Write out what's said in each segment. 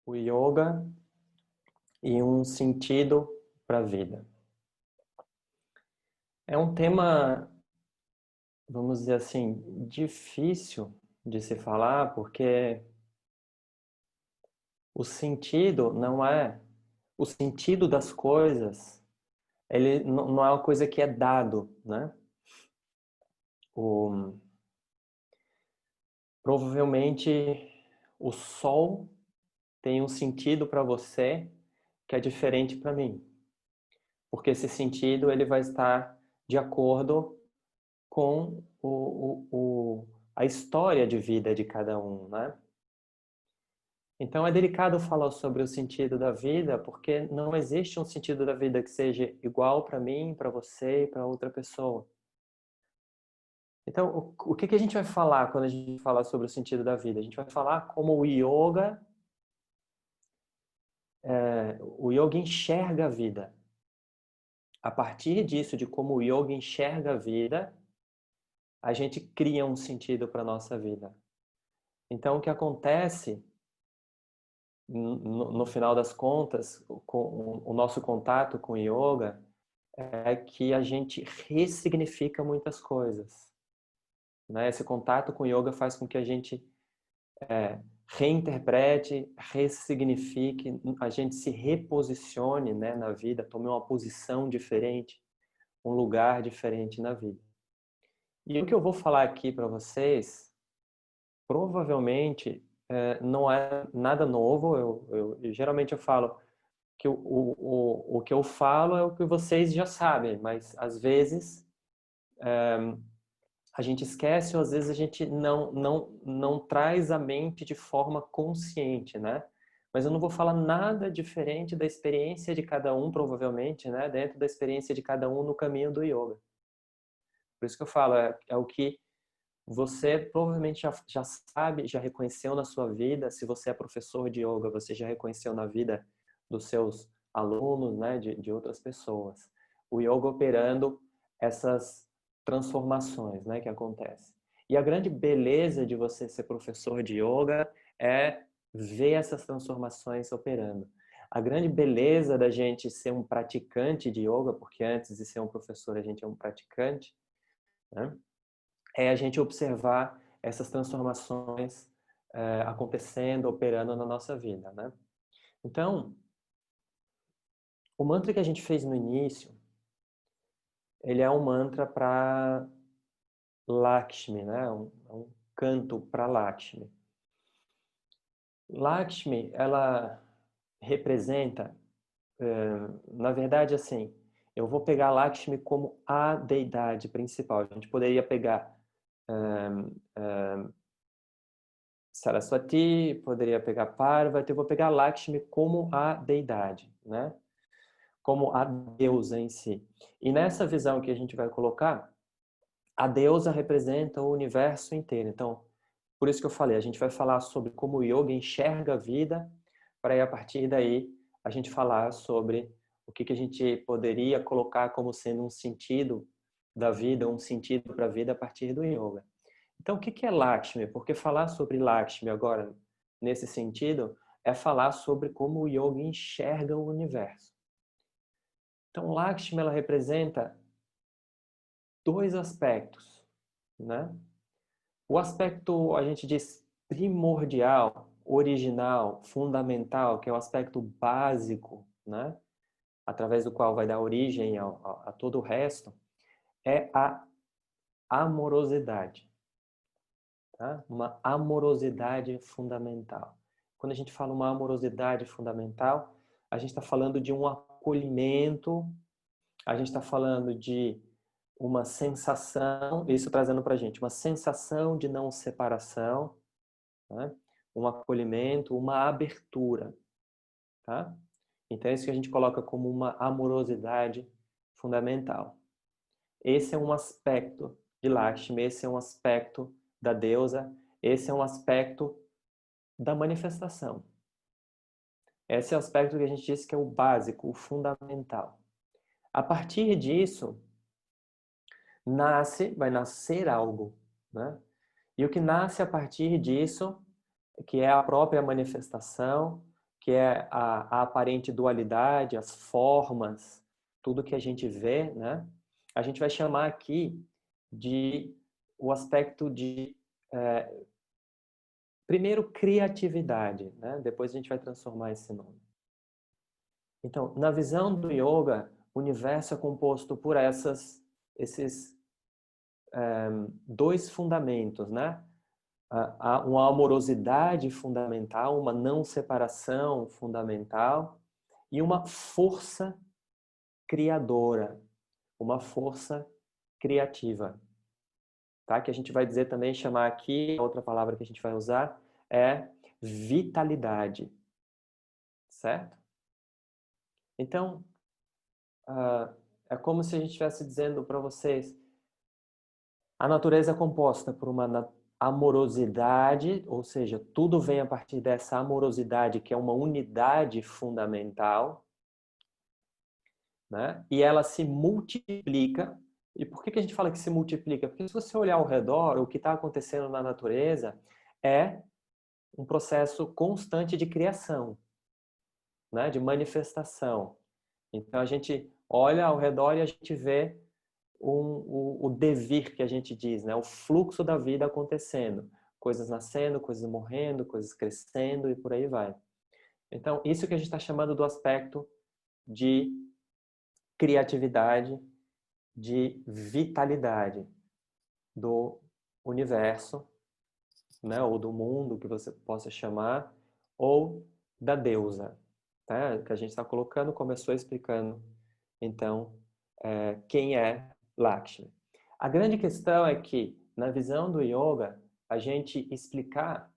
o yoga e um sentido para a vida. É um tema, vamos dizer assim, difícil de se falar, porque o sentido não é o sentido das coisas, ele não é uma coisa que é dado, né? O, provavelmente o sol tem um sentido para você que é diferente para mim, porque esse sentido ele vai estar de acordo com a história de vida de cada um, né? Então é delicado falar sobre o sentido da vida, porque não existe um sentido da vida que seja igual para mim, para você e para outra pessoa. Então, o que a gente vai falar quando a gente fala sobre o sentido da vida? A gente vai falar como o yoga enxerga a vida. A partir disso, de como o yoga enxerga a vida, a gente cria um sentido para a nossa vida. Então, o que acontece, no final das contas, com o nosso contato com o yoga, é que a gente ressignifica muitas coisas, né? Esse contato com o yoga faz com que a gente reinterprete, ressignifique, a gente se reposicione, né, na vida, tome uma posição diferente, um lugar diferente na vida. E o que eu vou falar aqui para vocês, provavelmente não é nada novo. Geralmente eu falo que o que eu falo é o que vocês já sabem, mas às vezes a gente esquece ou às vezes a gente não traz a mente de forma consciente, né? Mas eu não vou falar nada diferente da experiência de cada um, provavelmente, né? Dentro da experiência de cada um no caminho do yoga. Por isso que eu falo, é o que você provavelmente já sabe, já reconheceu na sua vida. Se você é professor de yoga, você já reconheceu na vida dos seus alunos, né? De outras pessoas. O yoga operando essas transformações, né, que acontecem. E a grande beleza de você ser professor de yoga é ver essas transformações operando. A grande beleza da gente ser um praticante de yoga, porque antes de ser um professor a gente é um praticante, né, é a gente observar essas transformações acontecendo, operando na nossa vida, né? Então, o mantra que a gente fez no início, ele é um mantra para Lakshmi, né? Um canto para Lakshmi. Lakshmi, ela representa, na verdade, assim, eu vou pegar Lakshmi como a deidade principal. A gente poderia pegar Saraswati, poderia pegar Parvati, eu vou pegar Lakshmi como a deidade, né? Como a deusa em si. E nessa visão que a gente vai colocar, a deusa representa o universo inteiro. Então, por isso que eu falei, a gente vai falar sobre como o yoga enxerga a vida, para aí a partir daí a gente falar sobre o que a gente poderia colocar como sendo um sentido da vida, um sentido para a vida a partir do yoga. Então, o que é Lakshmi? Porque falar sobre Lakshmi agora, nesse sentido, é falar sobre como o yoga enxerga o universo. Então, Lakshmi, ela representa dois aspectos, né? O aspecto, a gente diz, primordial, original, fundamental, que é o aspecto básico, né? Através do qual vai dar origem a todo o resto, é a amorosidade. Tá? Uma amorosidade fundamental. Quando a gente fala uma amorosidade fundamental, a gente está falando de um acolhimento, a gente está falando de uma sensação, isso trazendo para a gente, uma sensação de não separação, né? Um acolhimento, uma abertura. Tá? Então é isso que a gente coloca como uma amorosidade fundamental. Esse é um aspecto de Lakshmi, esse é um aspecto da deusa, esse é um aspecto da manifestação. Esse é o aspecto que a gente diz que é o básico, o fundamental. A partir disso, vai nascer algo, né? E o que nasce a partir disso, que é a própria manifestação, que é a aparente dualidade, as formas, tudo que a gente vê, né? A gente vai chamar aqui de o aspecto de, primeiro, criatividade, né? Depois a gente vai transformar esse nome. Então, na visão do yoga, o universo é composto por esses dois fundamentos, né? Uma amorosidade fundamental, uma não separação fundamental e uma força criadora, uma força criativa, tá? Que a gente vai dizer também, chamar aqui, a outra palavra que a gente vai usar é vitalidade, certo? Então, é como se a gente estivesse dizendo para vocês, a natureza é composta por uma amorosidade, ou seja, tudo vem a partir dessa amorosidade, que é uma unidade fundamental, né? E ela se multiplica. E por que a gente fala que se multiplica? Porque se você olhar ao redor, o que está acontecendo na natureza é um processo constante de criação, né? De manifestação. Então a gente olha ao redor e a gente vê o devir que a gente diz, né? O fluxo da vida acontecendo. Coisas nascendo, coisas morrendo, coisas crescendo e por aí vai. Então, isso que a gente está chamando do aspecto de criatividade, de vitalidade do universo, né? Ou do mundo, que você possa chamar, ou da deusa, tá? Que a gente está colocando, começou explicando, então, quem é Lakshmi. A grande questão é que, na visão do yoga, a gente explicar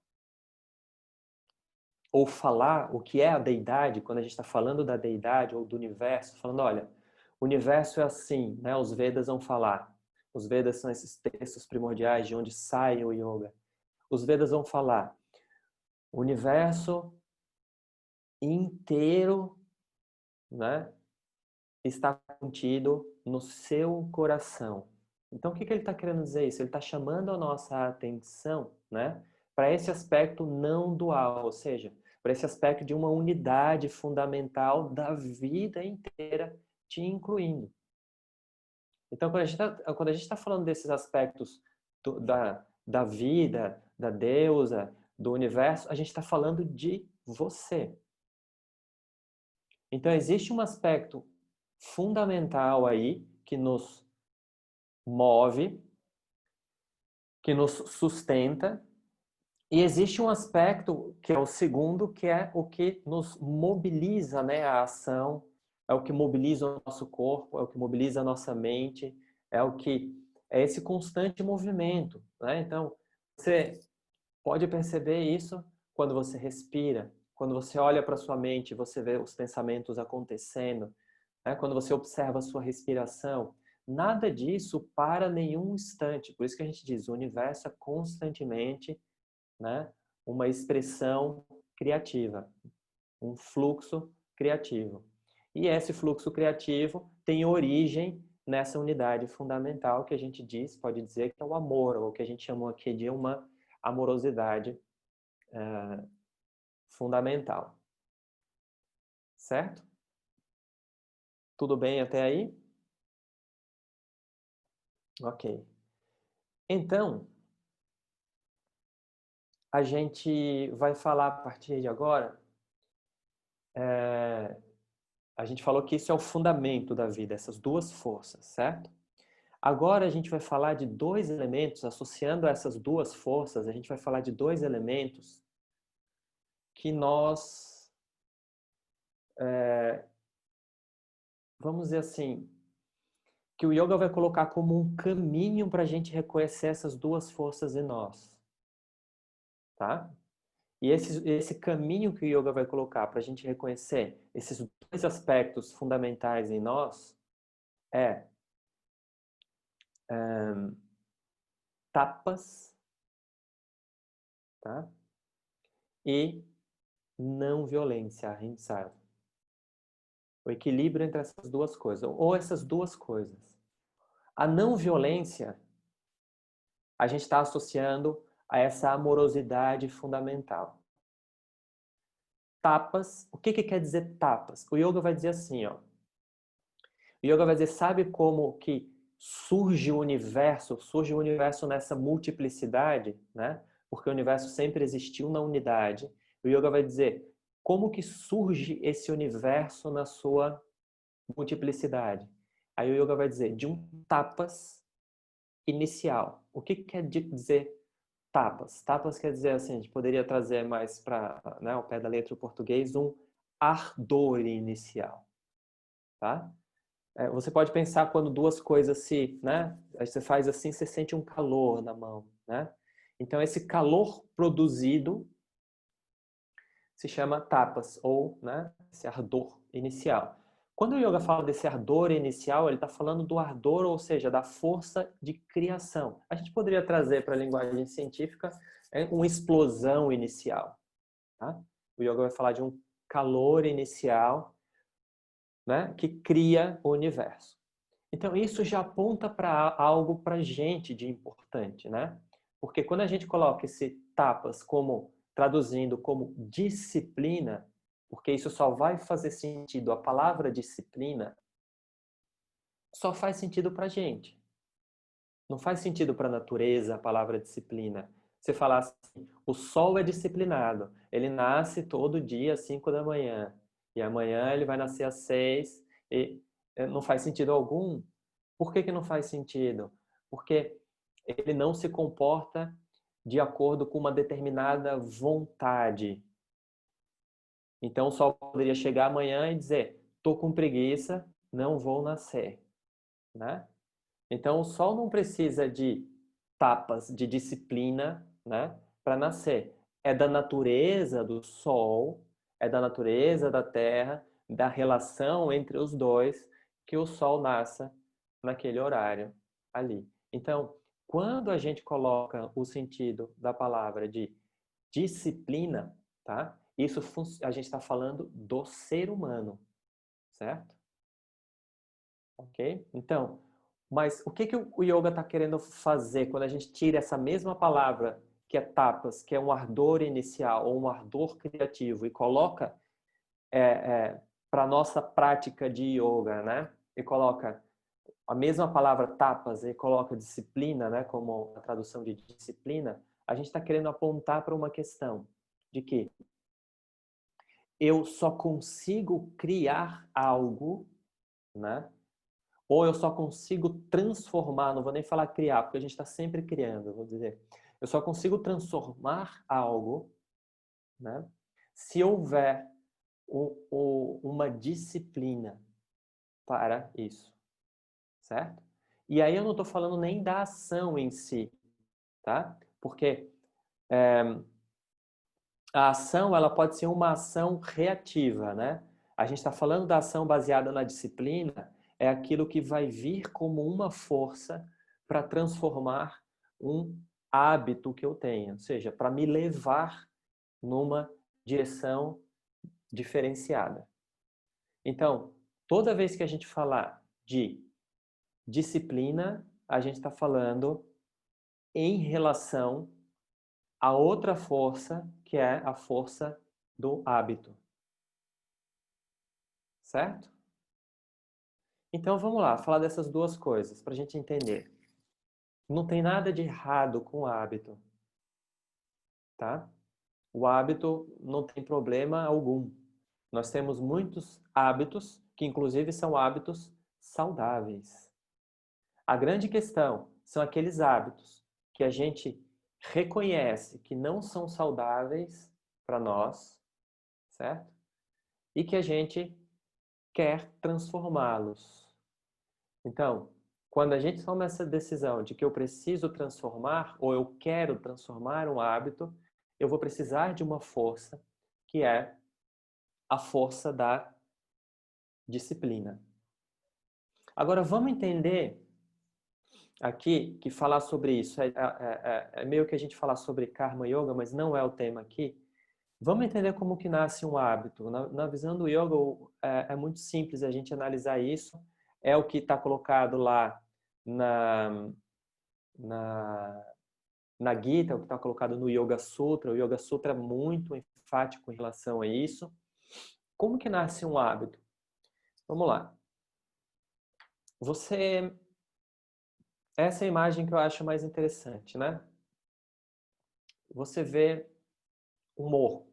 ou falar o que é a deidade, quando a gente está falando da deidade ou do universo, falando, olha, o universo é assim, né? Os Vedas vão falar. Os Vedas são esses textos primordiais de onde sai o yoga. Os Vedas vão falar, o universo inteiro, né, está contido no seu coração. Então, o que ele está querendo dizer isso? Ele está chamando a nossa atenção, né, para esse aspecto não dual, ou seja, para esse aspecto de uma unidade fundamental da vida inteira, te incluindo. Então, quando a gente tá falando desses aspectos da vida, da deusa, do universo, a gente está falando de você. Então, existe um aspecto fundamental aí que nos move, que nos sustenta, e existe um aspecto que é o segundo, que é o que nos mobiliza, né, a ação, é o que mobiliza o nosso corpo, é o que mobiliza a nossa mente, é esse constante movimento, né? Então, você pode perceber isso quando você respira, quando você olha para sua mente, você vê os pensamentos acontecendo, né? Quando você observa a sua respiração, nada disso para nenhum instante. Por isso que a gente diz, o universo é constantemente, né, uma expressão criativa, um fluxo criativo. E esse fluxo criativo tem origem nessa unidade fundamental que a gente diz, pode dizer que é o amor, ou que a gente chamou aqui de uma amorosidade fundamental. Certo? Tudo bem até aí? Ok. Então, a gente vai falar a partir de agora, a gente falou que isso é o fundamento da vida, essas duas forças, certo? Agora a gente vai falar de dois elementos, associando essas duas forças, a gente vai falar de dois elementos que nós, vamos dizer assim, que o yoga vai colocar como um caminho para a gente reconhecer essas duas forças em nós, tá? E esse caminho que o yoga vai colocar para a gente reconhecer esses dois aspectos fundamentais em nós é tapas, tá? E não violência, ahimsa. O equilíbrio entre essas duas coisas, ou essas duas coisas. A não violência, a gente está associando a essa amorosidade fundamental. tapas. O que que quer dizer tapas? O yoga vai dizer assim, ó. O yoga vai dizer, sabe como que surge o universo? Surge o universo nessa multiplicidade, né? Porque o universo sempre existiu na unidade. O yoga vai dizer, como que surge esse universo na sua multiplicidade? Aí o yoga vai dizer, de um tapas inicial. O que quer dizer tapas? Tapas quer dizer assim, a gente poderia trazer mais para, né, ao pé da letra o português, um ardor inicial, tá? Você pode pensar quando duas coisas se, né? Aí você faz assim, você sente um calor na mão, né? Então esse calor produzido se chama tapas ou, né, esse ardor inicial. Quando o yoga fala desse ardor inicial, ele está falando do ardor, ou seja, da força de criação. A gente poderia trazer para a linguagem científica uma explosão inicial. Tá? O yoga vai falar de um calor inicial, né, que cria o universo. Então, isso já aponta para algo para a gente de importante, né? Porque quando a gente coloca esse tapas como, traduzindo como disciplina, porque isso só vai fazer sentido, a palavra disciplina só faz sentido para a gente. Não faz sentido para a natureza a palavra disciplina. Você falar assim, o sol é disciplinado, ele nasce todo dia às 5 da manhã, e amanhã ele vai nascer às 6, e não faz sentido algum. Por que que não faz sentido? Porque ele não se comporta de acordo com uma determinada vontade. Então, o sol poderia chegar amanhã e dizer, estou com preguiça, não vou nascer, né? Então, o sol não precisa de tapas, de disciplina, né, para nascer. É da natureza do sol, é da natureza da terra, da relação entre os dois, que o sol nasça naquele horário ali. Então, quando a gente coloca o sentido da palavra de disciplina, tá? Isso a gente está falando do ser humano, certo? Ok? Então, mas o que que o yoga está querendo fazer quando a gente tira essa mesma palavra, que é tapas, que é um ardor inicial ou um ardor criativo, e coloca para a nossa prática de yoga, né? E coloca a mesma palavra tapas e coloca disciplina, né? Como a tradução de disciplina, a gente está querendo apontar para uma questão de que eu só consigo criar algo, né? Ou eu só consigo transformar, não vou nem falar criar, porque a gente está sempre criando, vou dizer. Eu só consigo transformar algo, né, se houver uma disciplina para isso, certo? E aí eu não estou falando nem da ação em si, tá? Porque a ação ela pode ser uma ação reativa, né? A gente está falando da ação baseada na disciplina, é aquilo que vai vir como uma força para transformar um hábito que eu tenho, ou seja, para me levar numa direção diferenciada. Então, toda vez que a gente falar de disciplina, a gente está falando em relação a outra força, que é a força do hábito. Certo? Então vamos lá, falar dessas duas coisas para a gente entender. Não tem nada de errado com o hábito, tá? O hábito não tem problema algum. Nós temos muitos hábitos que inclusive são hábitos saudáveis. A grande questão são aqueles hábitos que a gente reconhece que não são saudáveis para nós, certo? E que a gente quer transformá-los. Então, quando a gente toma essa decisão de que eu preciso transformar ou eu quero transformar um hábito, eu vou precisar de uma força que é a força da disciplina. Agora, vamos entender aqui que falar sobre isso é meio que a gente falar sobre Karma Yoga, mas não é o tema aqui. Vamos entender como que nasce um hábito. Na visão do yoga é muito simples a gente analisar isso. É o que está colocado lá na na Gita, o que está colocado no Yoga Sutra. O Yoga Sutra é muito enfático em relação a isso. Como que nasce um hábito? Vamos lá. Essa é a imagem que eu acho mais interessante, né? Você vê um morro.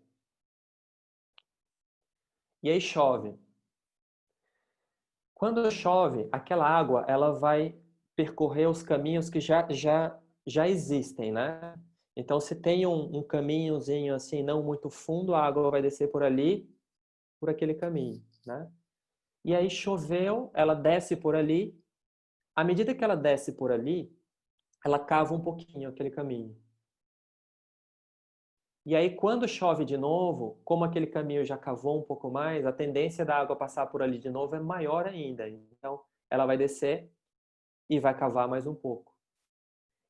E aí chove. Quando chove, aquela água ela vai percorrer os caminhos que já existem, né? Então, se tem um caminhozinho assim, não muito fundo, a água vai descer por ali, por aquele caminho, né? E aí choveu, ela desce por ali. À medida que ela desce por ali, ela cava um pouquinho aquele caminho. E aí, quando chove de novo, como aquele caminho já cavou um pouco mais, a tendência da água passar por ali de novo é maior ainda. Então, ela vai descer e vai cavar mais um pouco.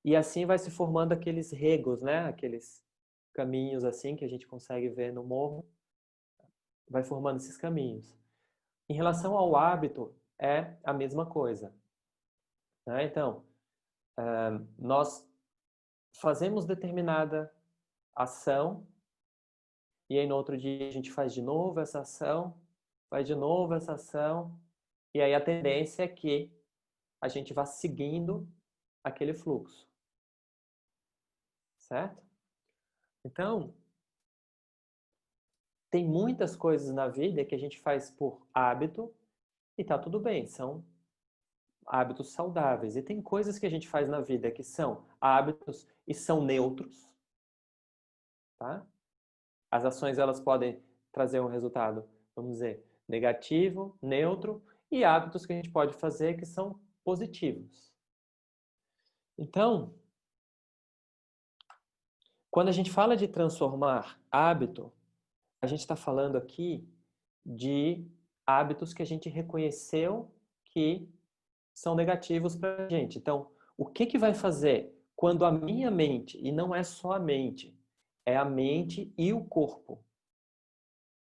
E assim vai se formando aqueles regos, né? Aqueles caminhos assim que a gente consegue ver no morro. Vai formando esses caminhos. Em relação ao hábito, é a mesma coisa, né? Então, nós fazemos determinada ação e aí no outro dia a gente faz de novo essa ação, faz de novo essa ação, e aí a tendência é que a gente vá seguindo aquele fluxo, certo? Então, tem muitas coisas na vida que a gente faz por hábito e tá tudo bem, são hábitos saudáveis. E tem coisas que a gente faz na vida que são hábitos e são neutros, tá? As ações elas podem trazer um resultado, vamos dizer, negativo, neutro, e hábitos que a gente pode fazer que são positivos. Então, quando a gente fala de transformar hábito, a gente está falando aqui de hábitos que a gente reconheceu que são negativos para a gente. Então, o que que vai fazer quando a minha mente, e não é só a mente, é a mente e o corpo,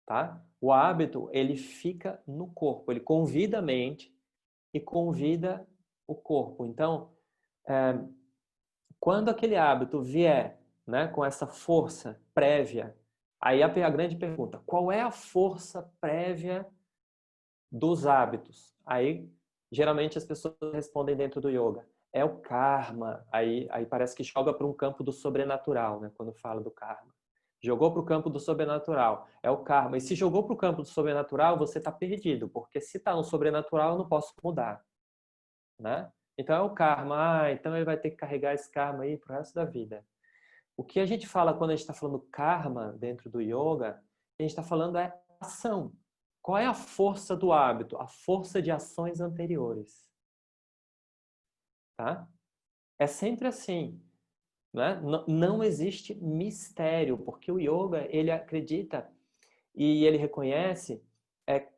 tá? O hábito, ele fica no corpo, ele convida a mente e convida o corpo. Então, quando aquele hábito vier, né, com essa força prévia, aí a grande pergunta, qual é a força prévia dos hábitos? Aí, geralmente as pessoas respondem dentro do yoga. É o karma. Aí parece que joga para um campo do sobrenatural, né, quando fala do karma. Jogou para o campo do sobrenatural. É o karma. E se jogou para o campo do sobrenatural, você está perdido, porque se está no sobrenatural, eu não posso mudar, né? Então é o karma. Ah, então ele vai ter que carregar esse karma aí pro resto da vida. O que a gente fala quando a gente está falando karma dentro do yoga, a gente está falando é ação. Qual é a força do hábito? A força de ações anteriores, tá? É sempre assim, né? Não existe mistério, porque o yoga, ele acredita e ele reconhece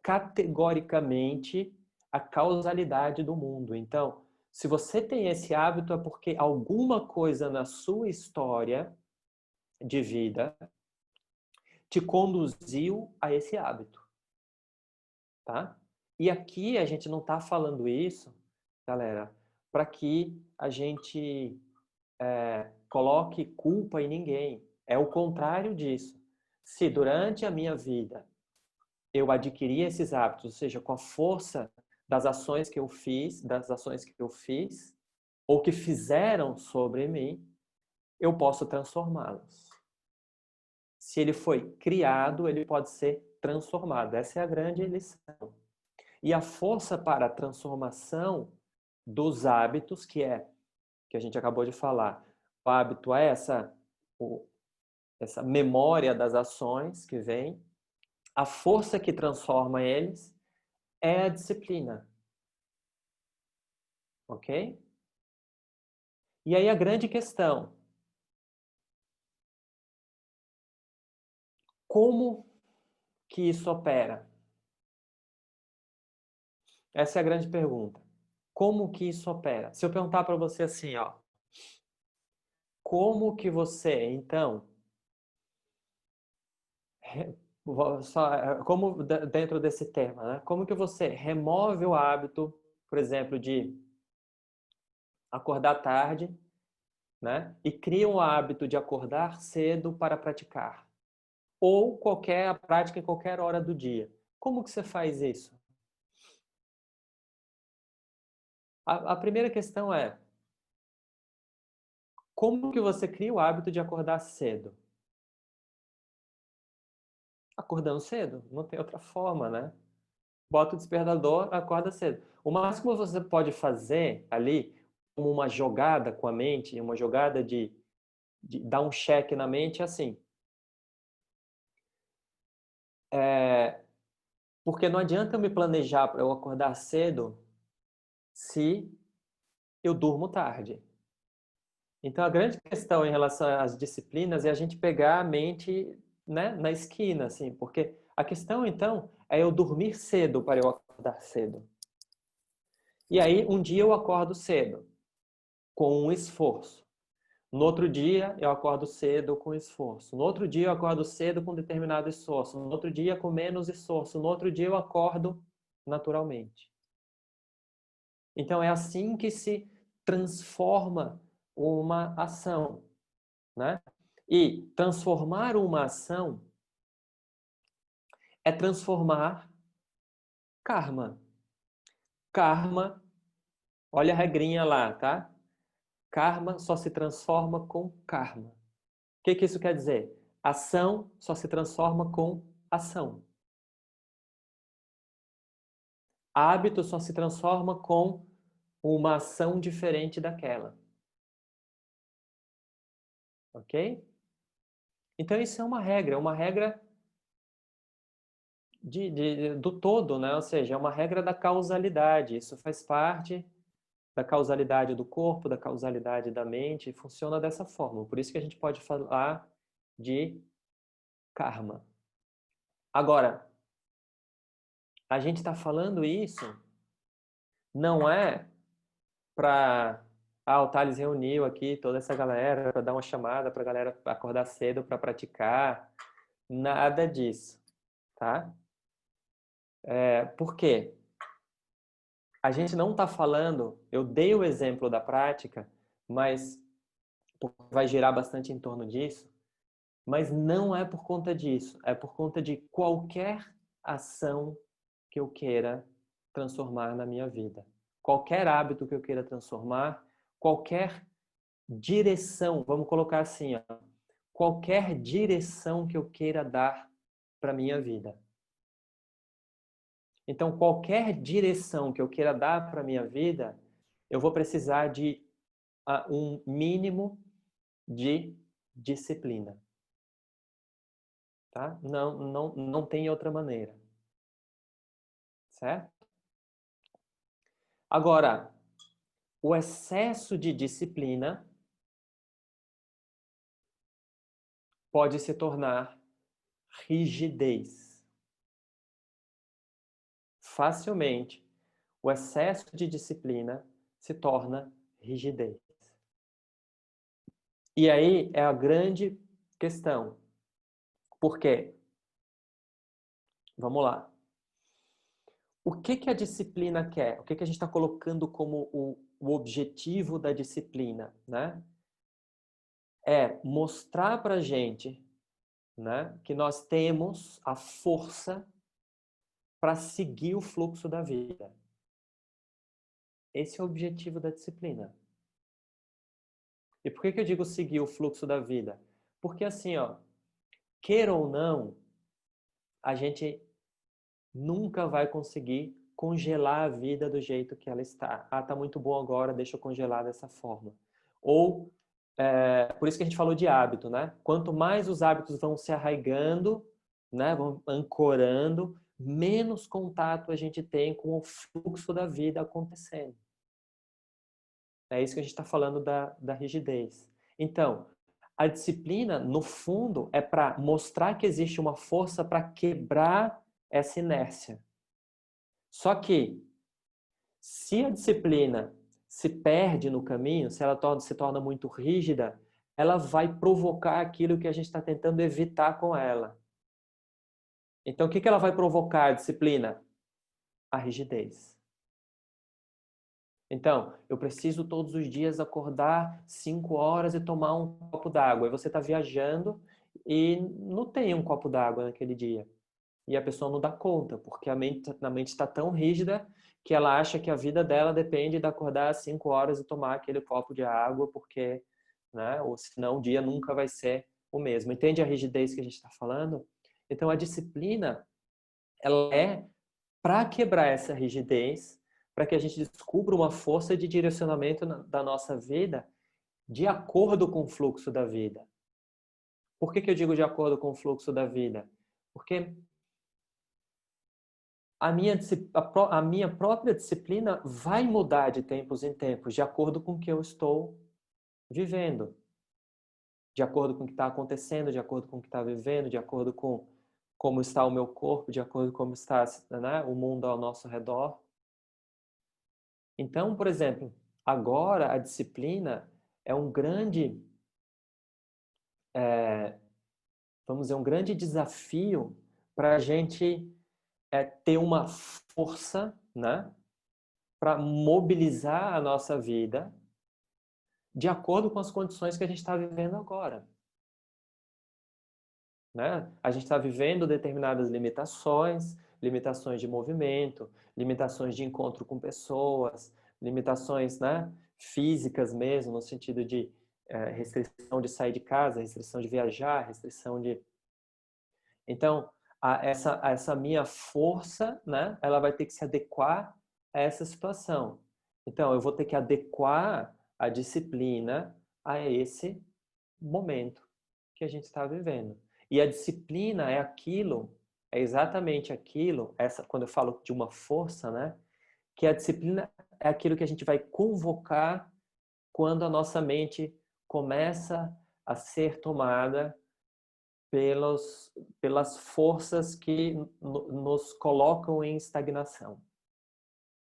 categoricamente a causalidade do mundo. Então, se você tem esse hábito é porque alguma coisa na sua história de vida te conduziu a esse hábito, tá? E aqui a gente não está falando isso, galera, para que a gente coloque culpa em ninguém. É o contrário disso. Se durante a minha vida eu adquiri esses hábitos, ou seja, com a força das ações que eu fiz, ou que fizeram sobre mim, eu posso transformá-los. Se ele foi criado, ele pode ser transformado. Essa é a grande lição. E a força para a transformação dos hábitos, que a gente acabou de falar, o hábito é essa memória das ações que vem, a força que transforma eles é a disciplina. Ok? E aí a grande questão, como que isso opera? Essa é a grande pergunta. Como que isso opera? Se eu perguntar para você assim, ó, como que você, então, como dentro desse tema, né? Como que você remove o hábito, por exemplo, de acordar tarde, né? E cria o hábito de acordar cedo para praticar. Ou qualquer prática em qualquer hora do dia. Como que você faz isso? A primeira questão é, como que você cria o hábito de acordar cedo? Acordando cedo, não tem outra forma, né? Bota o despertador, acorda cedo. O máximo que você pode fazer ali, como uma jogada com a mente, uma jogada de dar um cheque na mente, é assim. Porque não adianta eu me planejar para eu acordar cedo se eu durmo tarde. Então, a grande questão em relação às disciplinas é a gente pegar a mente, né, na esquina, assim, porque a questão, então, é eu dormir cedo para eu acordar cedo. E aí, um dia eu acordo cedo, com um esforço. No outro dia, eu acordo cedo com esforço. No outro dia, eu acordo cedo com determinado esforço. No outro dia, com menos esforço. No outro dia, eu acordo naturalmente. Então, é assim que se transforma uma ação, né? E transformar uma ação é transformar karma. Karma, olha a regrinha lá, tá? Karma só se transforma com karma. O que isso quer dizer? Ação só se transforma com ação. Hábito só se transforma com uma ação diferente daquela. Ok? Então isso é uma regra do todo, né? Ou seja, é uma regra da causalidade. Isso faz parte da causalidade do corpo, da causalidade da mente, funciona dessa forma. Por isso que a gente pode falar de karma. Agora, a gente está falando isso não é para o Thales reuniu aqui toda essa galera para dar uma chamada para a galera acordar cedo para praticar. Nada disso, tá? Por quê? A gente não está falando, eu dei o exemplo da prática, mas vai girar bastante em torno disso, mas não é por conta disso, é por conta de qualquer ação que eu queira transformar na minha vida. Qualquer hábito que eu queira transformar, qualquer direção, vamos colocar assim, ó, qualquer direção que eu queira dar para minha vida. Então, qualquer direção que eu queira dar para minha vida, eu vou precisar de um mínimo de disciplina, tá? Não tem outra maneira, certo? Agora, o excesso de disciplina pode se tornar rigidez. Facilmente, o excesso de disciplina se torna rigidez. E aí é a grande questão. Por quê? Vamos lá. O que a disciplina quer? O que a gente está colocando como o objetivo da disciplina, né? É mostrar para a gente, né, que nós temos a força para seguir o fluxo da vida. Esse é o objetivo da disciplina. E por que eu digo seguir o fluxo da vida? Porque assim, ó, queira ou não, a gente nunca vai conseguir congelar a vida do jeito que ela está. Ah, tá muito bom agora, deixa eu congelar dessa forma. Ou, por isso que a gente falou de hábito, né? Quanto mais os hábitos vão se arraigando, né, vão ancorando, menos contato a gente tem com o fluxo da vida acontecendo. É isso que a gente está falando da rigidez. Então, a disciplina, no fundo, é para mostrar que existe uma força para quebrar essa inércia. Só que, se a disciplina se perde no caminho, se ela se torna muito rígida, ela vai provocar aquilo que a gente está tentando evitar com ela. Então, o que ela vai provocar, a disciplina? A rigidez. Então, eu preciso todos os dias acordar 5 horas e tomar um copo d'água. E você está viajando e não tem um copo d'água naquele dia. E a pessoa não dá conta, porque a mente está tão rígida que ela acha que a vida dela depende de acordar às 5 horas e tomar aquele copo de água, porque, né, ou senão o dia nunca vai ser o mesmo. Entende a rigidez que a gente está falando? Então, a disciplina, ela é para quebrar essa rigidez, para que a gente descubra uma força de direcionamento da nossa vida de acordo com o fluxo da vida. Por que eu digo de acordo com o fluxo da vida? Porque a minha própria disciplina vai mudar de tempos em tempos, de acordo com o que eu estou vivendo, de acordo com o que está acontecendo, de acordo com o que está vivendo, de acordo com como está o meu corpo, de acordo com como está, né, o mundo ao nosso redor. Então, por exemplo, agora a disciplina é um grande, vamos dizer, um grande desafio para a gente ter uma força, né, para mobilizar a nossa vida de acordo com as condições que a gente está vivendo agora. Né? A gente está vivendo determinadas limitações, limitações de movimento, limitações de encontro com pessoas, limitações, né, físicas mesmo, no sentido de restrição de sair de casa, restrição de viajar, restrição de... Então, essa minha força, né, ela vai ter que se adequar a essa situação. Então, eu vou ter que adequar a disciplina a esse momento que a gente está vivendo. E a disciplina é aquilo, é exatamente aquilo, quando eu falo de uma força, né? Que a disciplina é aquilo que a gente vai convocar quando a nossa mente começa a ser tomada pelas forças que nos colocam em estagnação.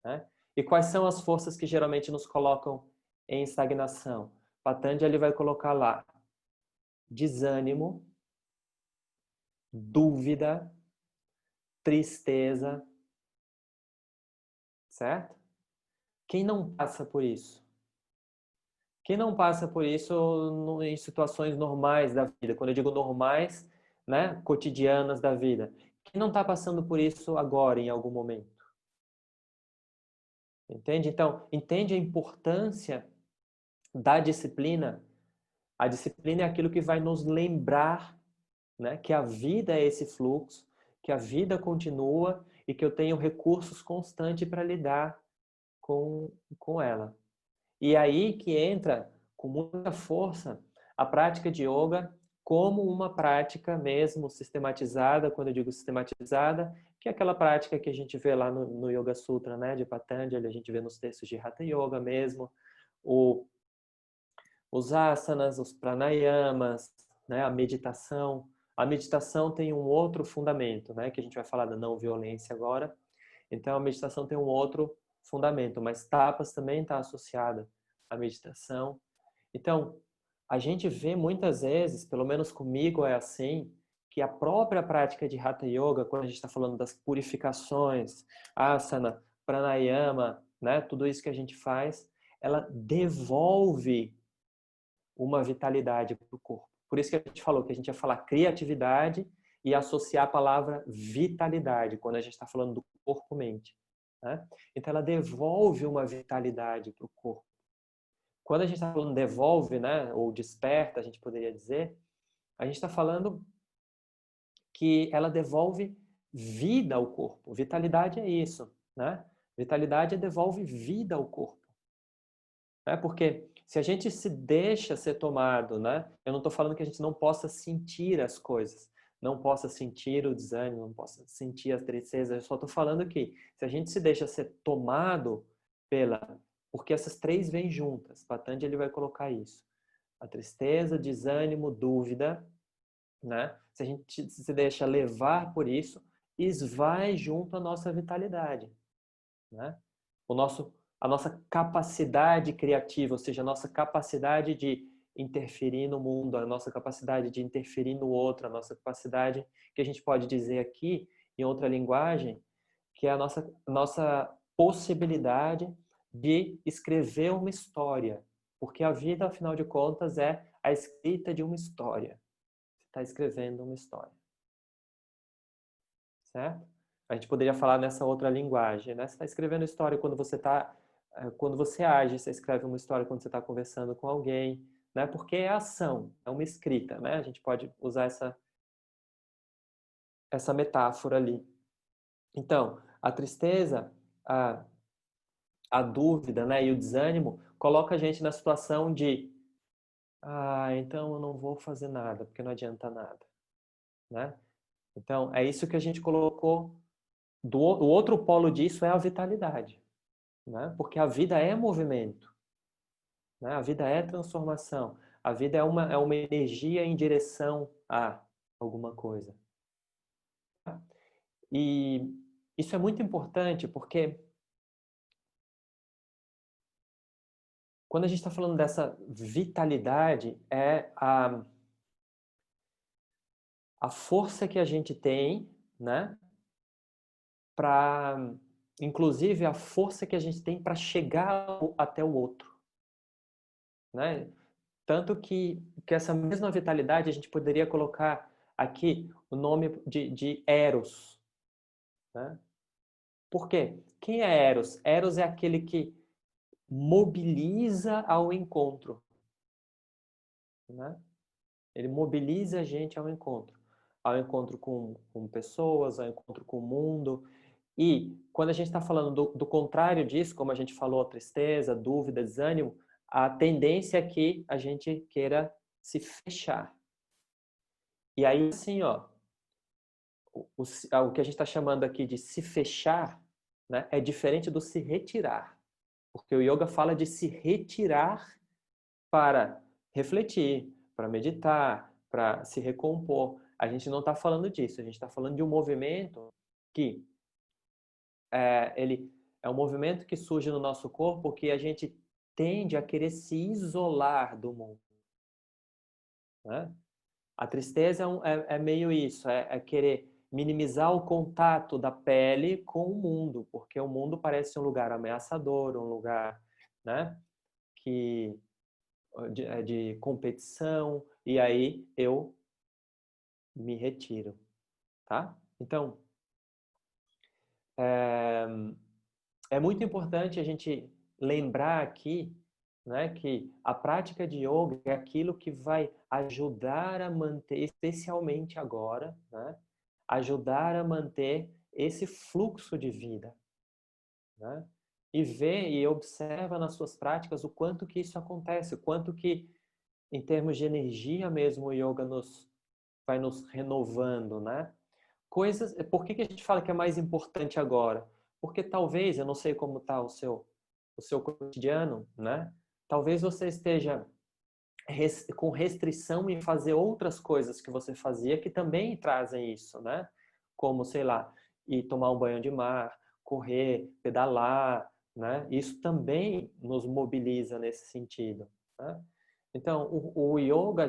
Né? E quais são as forças que geralmente nos colocam em estagnação? Patanjali vai colocar lá desânimo, dúvida, tristeza, certo? Quem não passa por isso? Quem não passa por isso em situações normais da vida? Quando eu digo normais, né, cotidianas da vida. Quem não está passando por isso agora, em algum momento? Entende? Então, entende a importância da disciplina? A disciplina é aquilo que vai nos lembrar, né, que a vida é esse fluxo, que a vida continua e que eu tenho recursos constantes para lidar com ela. E aí que entra com muita força a prática de yoga como uma prática mesmo sistematizada. Quando eu digo sistematizada, que é aquela prática que a gente vê lá no Yoga Sutra, né, de Patanjali, a gente vê nos textos de Hatha Yoga mesmo, o, os asanas, os pranayamas, né, a meditação. A meditação tem um outro fundamento, né, que a gente vai falar da não violência agora. Então, a meditação tem um outro fundamento, mas tapas também está associada à meditação. Então, a gente vê muitas vezes, pelo menos comigo é assim, que a própria prática de Hatha Yoga, quando a gente está falando das purificações, asana, pranayama, né, tudo isso que a gente faz, ela devolve uma vitalidade para o corpo. Por isso que a gente falou que a gente ia falar criatividade e associar a palavra vitalidade, quando a gente está falando do corpo-mente. Né? Então, ela devolve uma vitalidade para o corpo. Quando a gente está falando devolve, né, ou desperta, a gente poderia dizer, a gente está falando que ela devolve vida ao corpo. Vitalidade é isso. Né? Vitalidade devolve vida ao corpo. Né? Porque se a gente se deixa ser tomado, né? Eu não estou falando que a gente não possa sentir as coisas, não possa sentir o desânimo, não possa sentir a tristeza. Eu só estou falando que se a gente se deixa ser tomado pela... Porque essas três vêm juntas. Patanjali ele vai colocar isso. A tristeza, desânimo, dúvida, né? Se a gente se deixa levar por isso, esvai junto à nossa vitalidade, né? A nossa capacidade criativa, ou seja, a nossa capacidade de interferir no mundo, a nossa capacidade de interferir no outro, a nossa capacidade, que a gente pode dizer aqui, em outra linguagem, que é a nossa possibilidade de escrever uma história, porque a vida, afinal de contas, é a escrita de uma história. Você está escrevendo uma história. Certo? A gente poderia falar nessa outra linguagem, né? Você está escrevendo história quando quando você age, você escreve uma história quando você está conversando com alguém, né? Porque é ação, é uma escrita, né? A gente pode usar essa metáfora ali. Então, a tristeza, a dúvida, né, e o desânimo coloca a gente na situação de então eu não vou fazer nada, porque não adianta nada, né? Então, é isso que a gente colocou. O outro polo disso é a vitalidade, né? Porque a vida é movimento, né? A vida é transformação, a vida é uma energia em direção a alguma coisa. E isso é muito importante porque quando a gente está falando dessa vitalidade, é a força que a gente tem, né? Inclusive a força que a gente tem para chegar até o outro, né? Tanto que essa mesma vitalidade a gente poderia colocar aqui o nome de Eros, né? Por quê? Quem é Eros? Eros é aquele que mobiliza ao encontro, né? Ele mobiliza a gente ao encontro com pessoas, ao encontro com o mundo. E quando a gente está falando do contrário disso, como a gente falou, tristeza, dúvida, desânimo, a tendência é que a gente queira se fechar. E aí, assim, ó, o que a gente está chamando aqui de se fechar, né, é diferente do se retirar. Porque o yoga fala de se retirar para refletir, para meditar, para se recompor. A gente não está falando disso, a gente está falando de um movimento que ele é um movimento que surge no nosso corpo que a gente tende a querer se isolar do mundo, né? A tristeza é meio isso, é querer minimizar o contato da pele com o mundo, porque o mundo parece um lugar ameaçador, um lugar, né, que de competição, e aí eu me retiro, tá? Então, é, é muito importante a gente lembrar aqui, né, que a prática de yoga é aquilo que vai ajudar a manter, especialmente agora, né, ajudar a manter esse fluxo de vida, né? E vê e observa nas suas práticas o quanto que isso acontece, o quanto que, em termos de energia mesmo, o yoga vai nos renovando, né? Por que a gente fala que é mais importante agora? Porque talvez, eu não sei como está o seu cotidiano, né? Talvez você esteja com restrição em fazer outras coisas que você fazia que também trazem isso, né? Como, sei lá, ir tomar um banho de mar, correr, pedalar, né? Isso também nos mobiliza nesse sentido, né? Então, o yoga,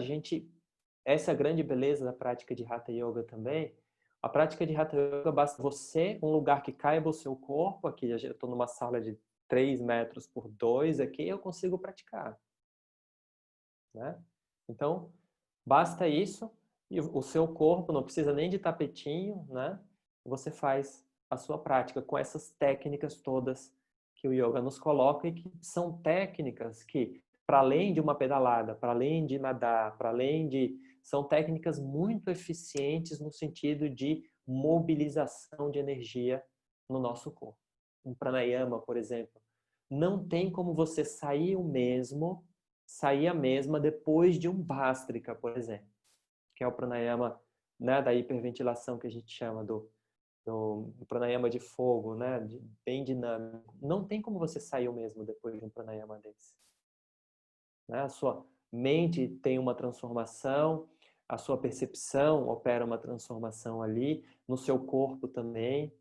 essa é a grande beleza da prática de Hatha Yoga também. A prática de Hatha Yoga basta você, um lugar que caiba o seu corpo, aqui eu estou numa sala de 3 metros por 2, aqui eu consigo praticar, né? Então, basta isso e o seu corpo não precisa nem de tapetinho, né? Você faz a sua prática com essas técnicas todas que o yoga nos coloca e que são técnicas que, para além de uma pedalada, para além de nadar, para além de... São técnicas muito eficientes no sentido de mobilização de energia no nosso corpo. Um pranayama, por exemplo. Não tem como você sair a mesma depois de um Bhastrika, por exemplo, que é o pranayama, né, da hiperventilação que a gente chama do pranayama de fogo, né, bem dinâmico. Não tem como você sair o mesmo depois de um pranayama desse, né? A sua mente tem uma transformação, a sua percepção opera uma transformação ali, no seu corpo também,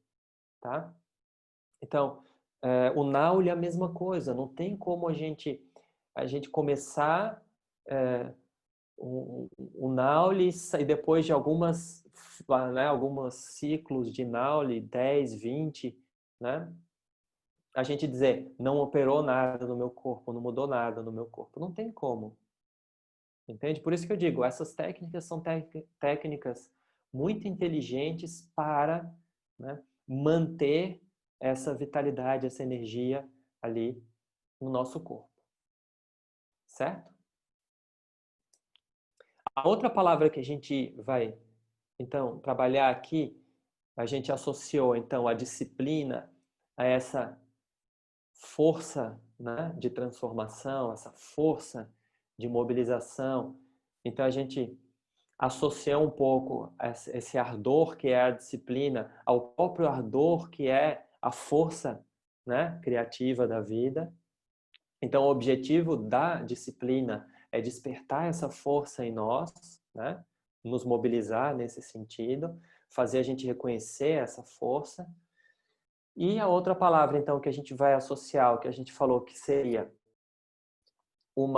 tá? Então, o Nauli é a mesma coisa, não tem como a gente começar o Nauli e depois de algumas ciclos de Nauli, 10, 20, né? a gente dizer, não operou nada no meu corpo, não mudou nada no meu corpo. Não tem como. Entende? Por isso que eu digo, essas técnicas são técnicas muito inteligentes para, né, manter essa vitalidade, essa energia ali no nosso corpo. Certo? A outra palavra que a gente vai, então, trabalhar aqui, a gente associou, então, a disciplina a essa força, né, de transformação, essa força de mobilização. Então, a gente associou um pouco esse ardor que é a disciplina ao próprio ardor que é a força, né, criativa da vida. Então, o objetivo da disciplina é despertar essa força em nós, né, nos mobilizar nesse sentido, fazer a gente reconhecer essa força. E a outra palavra, então, que a gente vai associar, o que a gente falou que seria um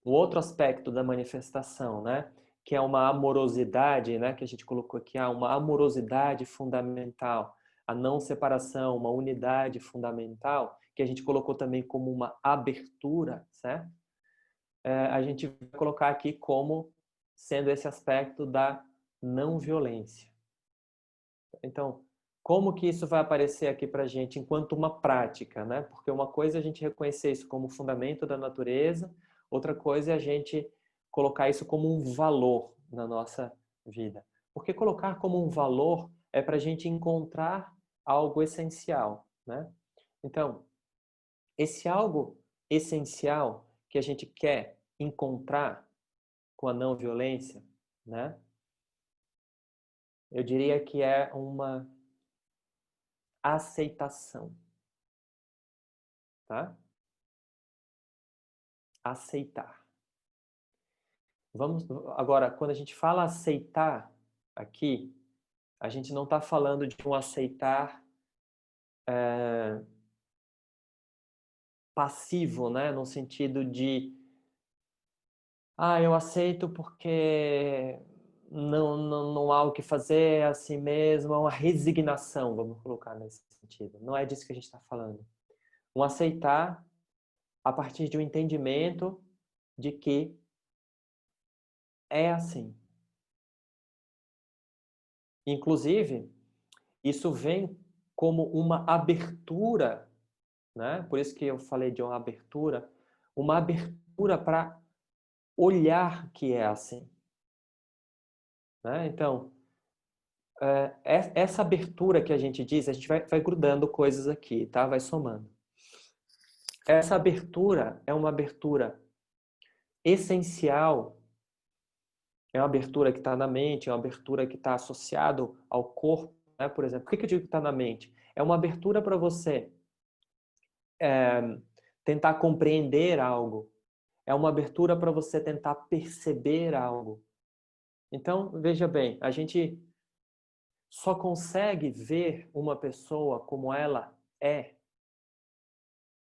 outro aspecto da manifestação, né? Que é uma amorosidade, né? Que a gente colocou aqui, uma amorosidade fundamental, a não separação, uma unidade fundamental, que a gente colocou também como uma abertura, certo? A gente vai colocar aqui como sendo esse aspecto da não violência. Então, como que isso vai aparecer aqui para a gente enquanto uma prática, né? Porque uma coisa é a gente reconhecer isso como fundamento da natureza, outra coisa é a gente colocar isso como um valor na nossa vida. Porque colocar como um valor é para a gente encontrar algo essencial, né? Então, esse algo essencial que a gente quer encontrar com a não violência, né? Eu diria que é uma aceitação, tá? Aceitar. Vamos agora, quando a gente fala aceitar aqui, a gente não está falando de um aceitar passivo, né? No sentido de, eu aceito porque não há o que fazer, é assim mesmo, é uma resignação, vamos colocar nesse sentido. Não é disso que a gente está falando. Um aceitar a partir de um entendimento de que é assim. Inclusive, isso vem como uma abertura, né? Por isso que eu falei de uma abertura para olhar que é assim, né? Então, essa abertura que a gente diz, a gente vai grudando coisas aqui, tá? Vai somando. Essa abertura é uma abertura essencial, é uma abertura que está na mente, é uma abertura que está associado ao corpo, né? Por exemplo, por que eu digo que está na mente? É uma abertura para você tentar compreender algo. É uma abertura para você tentar perceber algo. Então, veja bem, a gente só consegue ver uma pessoa como ela é,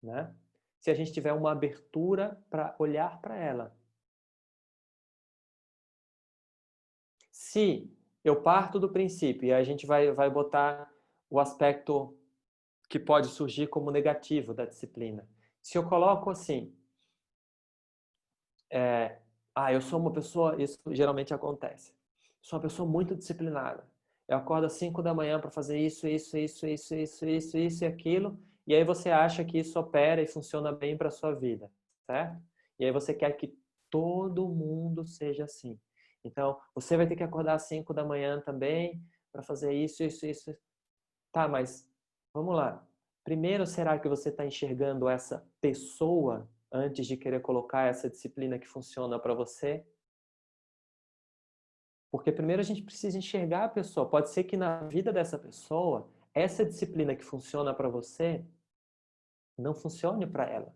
né? Se a gente tiver uma abertura para olhar para ela. Se eu parto do princípio, e a gente vai botar o aspecto que pode surgir como negativo da disciplina. Se eu coloco assim, eu sou uma pessoa, isso geralmente acontece. Sou uma pessoa muito disciplinada. Eu acordo às 5 da manhã para fazer isso e aquilo, e aí você acha que isso opera e funciona bem para sua vida, certo? E aí você quer que todo mundo seja assim. Então, você vai ter que acordar às 5 da manhã também para fazer isso. Tá, mas vamos lá. Primeiro, será que você está enxergando essa pessoa antes de querer colocar essa disciplina que funciona para você? Porque primeiro a gente precisa enxergar a pessoa. Pode ser que na vida dessa pessoa, essa disciplina que funciona para você não funcione para ela.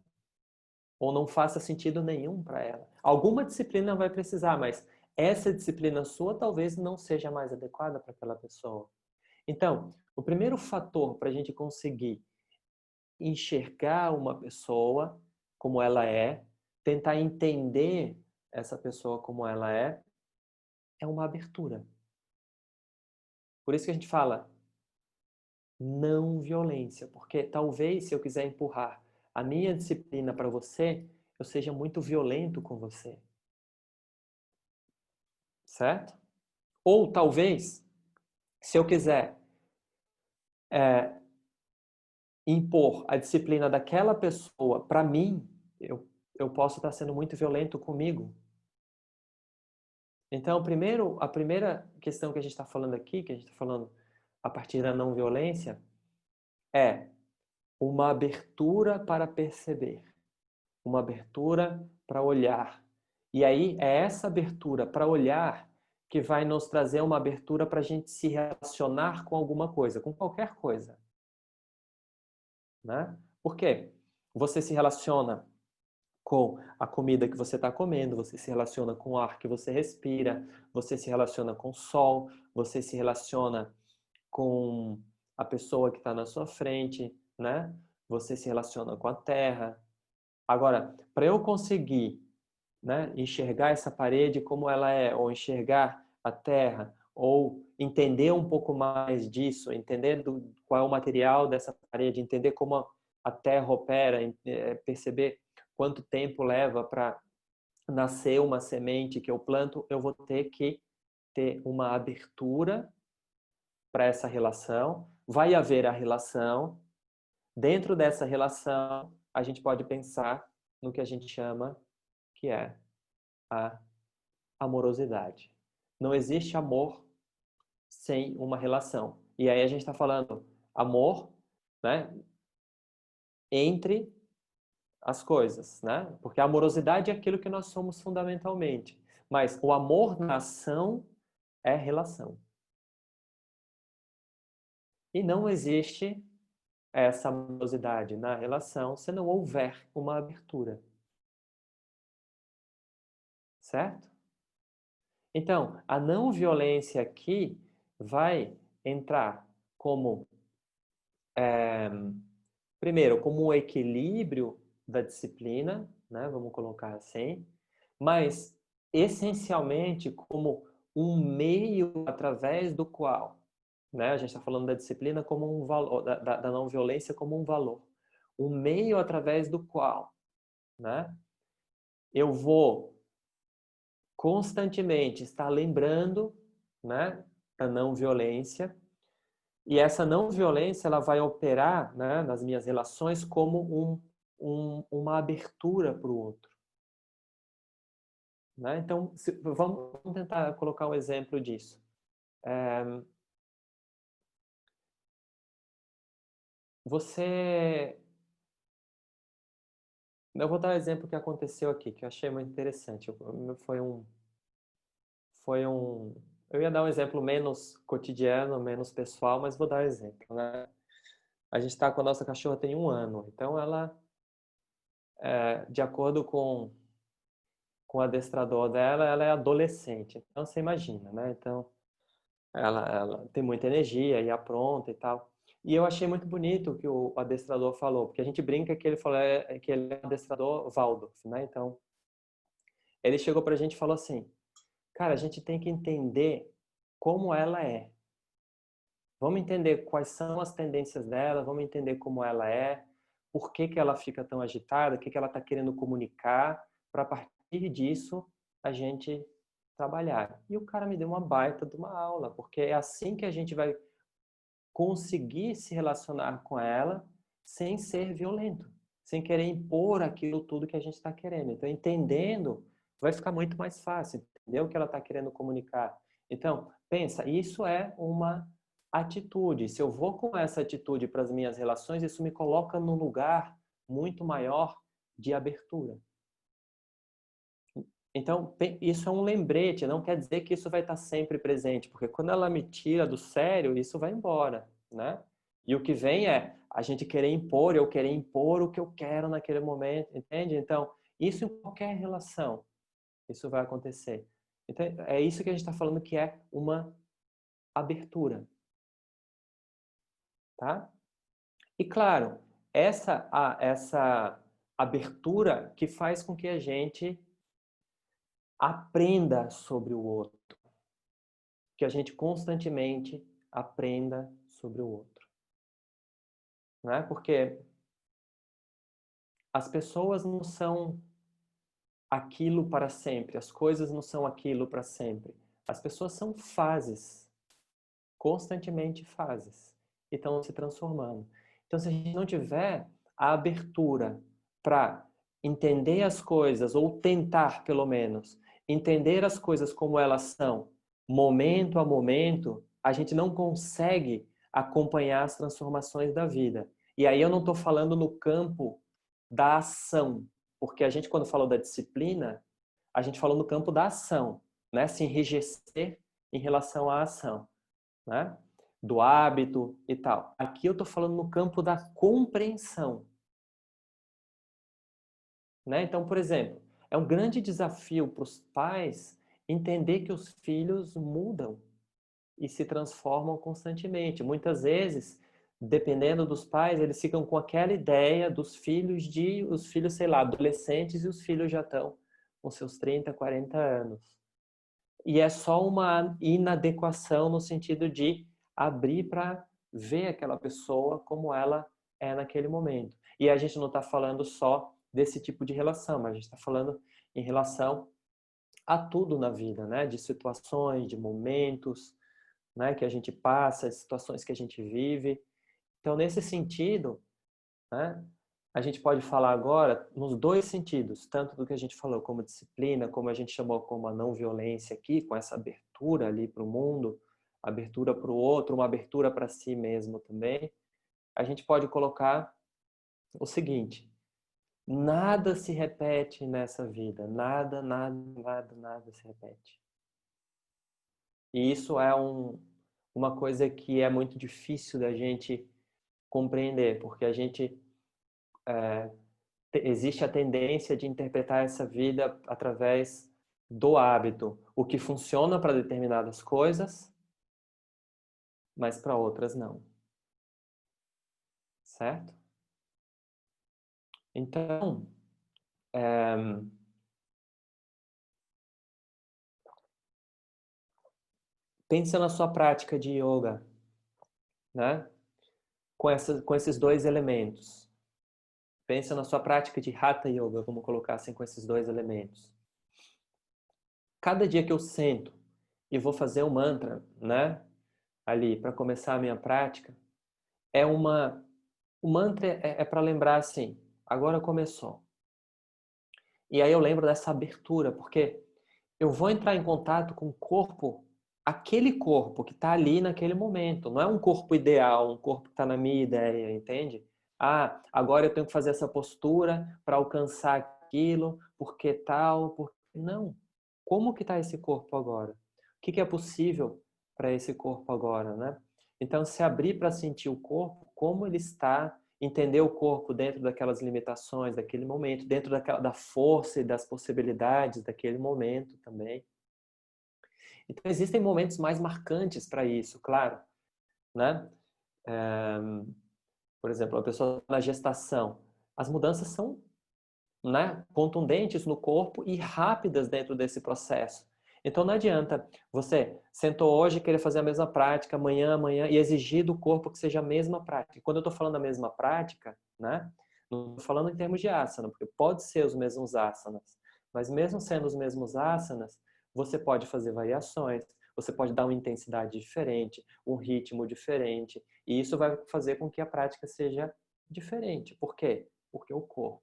Ou não faça sentido nenhum para ela. Alguma disciplina vai precisar, mas essa disciplina sua talvez não seja mais adequada para aquela pessoa. Então, o primeiro fator para a gente conseguir enxergar uma pessoa como ela é, tentar entender essa pessoa como ela é uma abertura. Por isso que a gente fala, não violência, porque talvez se eu quiser empurrar a minha disciplina para você, eu seja muito violento com você, certo? Ou talvez, se eu quiser é, impor a disciplina daquela pessoa para mim, eu posso estar sendo muito violento comigo. Então, primeiro, a primeira questão que a gente está falando aqui, que a gente está falando a partir da não violência, é uma abertura para perceber, uma abertura para olhar. E aí é essa abertura para olhar que vai nos trazer uma abertura para a gente se relacionar com alguma coisa, com qualquer coisa, né? Por quê? Você se relaciona com a comida que você está comendo, você se relaciona com o ar que você respira, você se relaciona com o sol, você se relaciona com a pessoa que está na sua frente, né? Você se relaciona com a terra. Agora, para eu conseguir, né, enxergar essa parede como ela é, ou enxergar a terra, ou entender um pouco mais disso, entender qual é o material dessa parede, entender como a terra opera, perceber quanto tempo leva para nascer uma semente que eu planto, eu vou ter que ter uma abertura para essa relação. Vai haver a relação. Dentro dessa relação, a gente pode pensar no que a gente chama que é a amorosidade. Não existe amor sem uma relação. E aí a gente está falando amor, né, entre as coisas, né? Porque a amorosidade é aquilo que nós somos fundamentalmente. Mas o amor na ação é relação. E não existe essa amorosidade na relação se não houver uma abertura. Certo? Então, a não violência aqui vai entrar como, primeiro, como um equilíbrio da disciplina, né? Vamos colocar assim, mas essencialmente como um meio através do qual, né? A gente está falando da disciplina como um valor, da não violência como um valor, um meio através do qual, né? Eu vou constantemente estar lembrando, né, da não violência. E essa não violência ela vai operar, né, nas minhas relações como uma abertura para o outro. Né? Então, vamos tentar colocar um exemplo disso. Você... Eu vou dar um exemplo que aconteceu aqui, que eu achei muito interessante. Foi um... Eu ia dar um exemplo menos cotidiano, menos pessoal, mas vou dar um exemplo, né? A gente está com a nossa cachorra tem 1 ano, então ela, de acordo com o adestrador dela, ela é adolescente. Então você imagina, né? Então ela tem muita energia e apronta e tal. E eu achei muito bonito o que o adestrador falou, porque a gente brinca que ele falou que ele é o adestrador Waldorf, né? Então ele chegou pra gente e falou assim: cara, a gente tem que entender como ela é. Vamos entender quais são as tendências dela, vamos entender como ela é, por que que ela fica tão agitada, o que que ela está querendo comunicar, para a partir disso a gente trabalhar. E o cara me deu uma baita de uma aula, porque é assim que a gente vai conseguir se relacionar com ela sem ser violento, sem querer impor aquilo tudo que a gente está querendo. Então, entendendo, vai ficar muito mais fácil, entender o que ela está querendo comunicar. Então, pensa, isso é uma atitude. Se eu vou com essa atitude para as minhas relações, isso me coloca num lugar muito maior de abertura. Então, isso é um lembrete, não quer dizer que isso vai estar sempre presente, porque quando ela me tira do sério, isso vai embora, né? E o que vem é a gente querer impor, eu querer impor o que eu quero naquele momento, entende? Então, isso em qualquer relação, isso vai acontecer. Então, é isso que a gente está falando que é uma abertura, tá? E claro, essa abertura que faz com que a gente aprenda sobre o outro, que a gente constantemente aprenda sobre o outro. né? Porque as pessoas não são aquilo para sempre, as coisas não são aquilo para sempre. As pessoas são fases, constantemente fases, e estão se transformando. Então, se a gente não tiver a abertura para entender as coisas, ou tentar, pelo menos, entender as coisas como elas são, momento a momento, a gente não consegue acompanhar as transformações da vida. E aí eu não estou falando no campo da ação, porque a gente, quando falou da disciplina, a gente falou no campo da ação, né? Se enrijecer em relação à ação, né? Do hábito e tal. Aqui eu estou falando no campo da compreensão, né? Então, por exemplo, é um grande desafio para os pais entender que os filhos mudam e se transformam constantemente. Muitas vezes, dependendo dos pais, eles ficam com aquela ideia dos filhos os filhos, sei lá, adolescentes, e os filhos já estão com seus 30, 40 anos. E é só uma inadequação no sentido de abrir para ver aquela pessoa como ela é naquele momento. E a gente não está falando só desse tipo de relação, mas a gente está falando em relação a tudo na vida, né? De situações, de momentos, né? Que a gente passa, situações que a gente vive. Então, nesse sentido, né? A gente pode falar agora nos dois sentidos, tanto do que a gente falou como disciplina, como a gente chamou como a não violência aqui, com essa abertura ali para o mundo, abertura para o outro, uma abertura para si mesmo também. A gente pode colocar o seguinte: nada se repete nessa vida, nada, nada, nada, nada se repete. E isso é uma coisa que é muito difícil da gente compreender, porque a gente existe a tendência de interpretar essa vida através do hábito, o que funciona para determinadas coisas, mas para outras não, certo? Então, é, pensa na sua prática de yoga, né? Com esses dois elementos. Pensa na sua prática de Hatha Yoga, vamos colocar assim, com esses dois elementos. Cada dia que eu sento e vou fazer um mantra, né? Ali, para começar a minha prática, é o mantra é para lembrar assim, agora começou. E aí eu lembro dessa abertura, porque eu vou entrar em contato com o corpo, aquele corpo que está ali naquele momento. Não é um corpo ideal, um corpo que está na minha ideia, entende? Ah, agora eu tenho que fazer essa postura para alcançar aquilo, porque tal, porque... Não. Como que está esse corpo agora? O que é possível para esse corpo agora, né? Então, se abrir para sentir o corpo, como ele está, entender o corpo dentro daquelas limitações daquele momento, dentro da força e das possibilidades daquele momento também. Então, existem momentos mais marcantes para isso, claro, né? Por exemplo, a pessoa na gestação, as mudanças são, né, contundentes no corpo e rápidas dentro desse processo. Então não adianta você sentou hoje e querer fazer a mesma prática amanhã e exigir do corpo que seja a mesma prática. Quando eu estou falando a mesma prática, né, não estou falando em termos de asana, porque pode ser os mesmos asanas, mas mesmo sendo os mesmos asanas, você pode fazer variações, você pode dar uma intensidade diferente, um ritmo diferente, e isso vai fazer com que a prática seja diferente. Por quê? Porque o corpo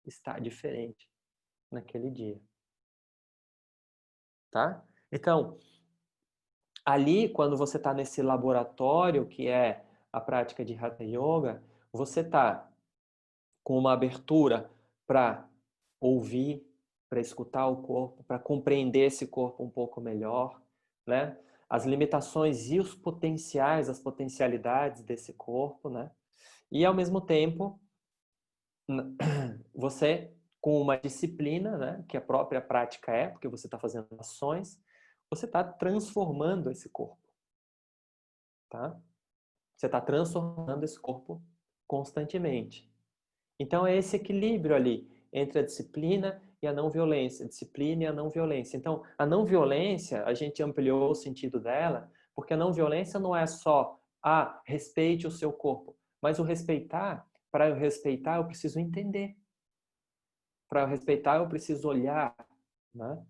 está diferente naquele dia, tá? Então, ali, quando você está nesse laboratório, que é a prática de Hatha Yoga, você está com uma abertura para ouvir, para escutar o corpo, para compreender esse corpo um pouco melhor, né? As limitações e os potenciais, as potencialidades desse corpo, né? E, ao mesmo tempo, você, com uma disciplina, né, que a própria prática é, porque você está fazendo ações, você está transformando esse corpo, tá? Você está transformando esse corpo constantemente. Então é esse equilíbrio ali entre a disciplina e a não violência, a disciplina e a não violência. Então, a não violência, a gente ampliou o sentido dela, porque a não violência não é só respeite o seu corpo, Mas o respeitar, para eu respeitar, eu preciso entender. Para eu respeitar, eu preciso olhar, né?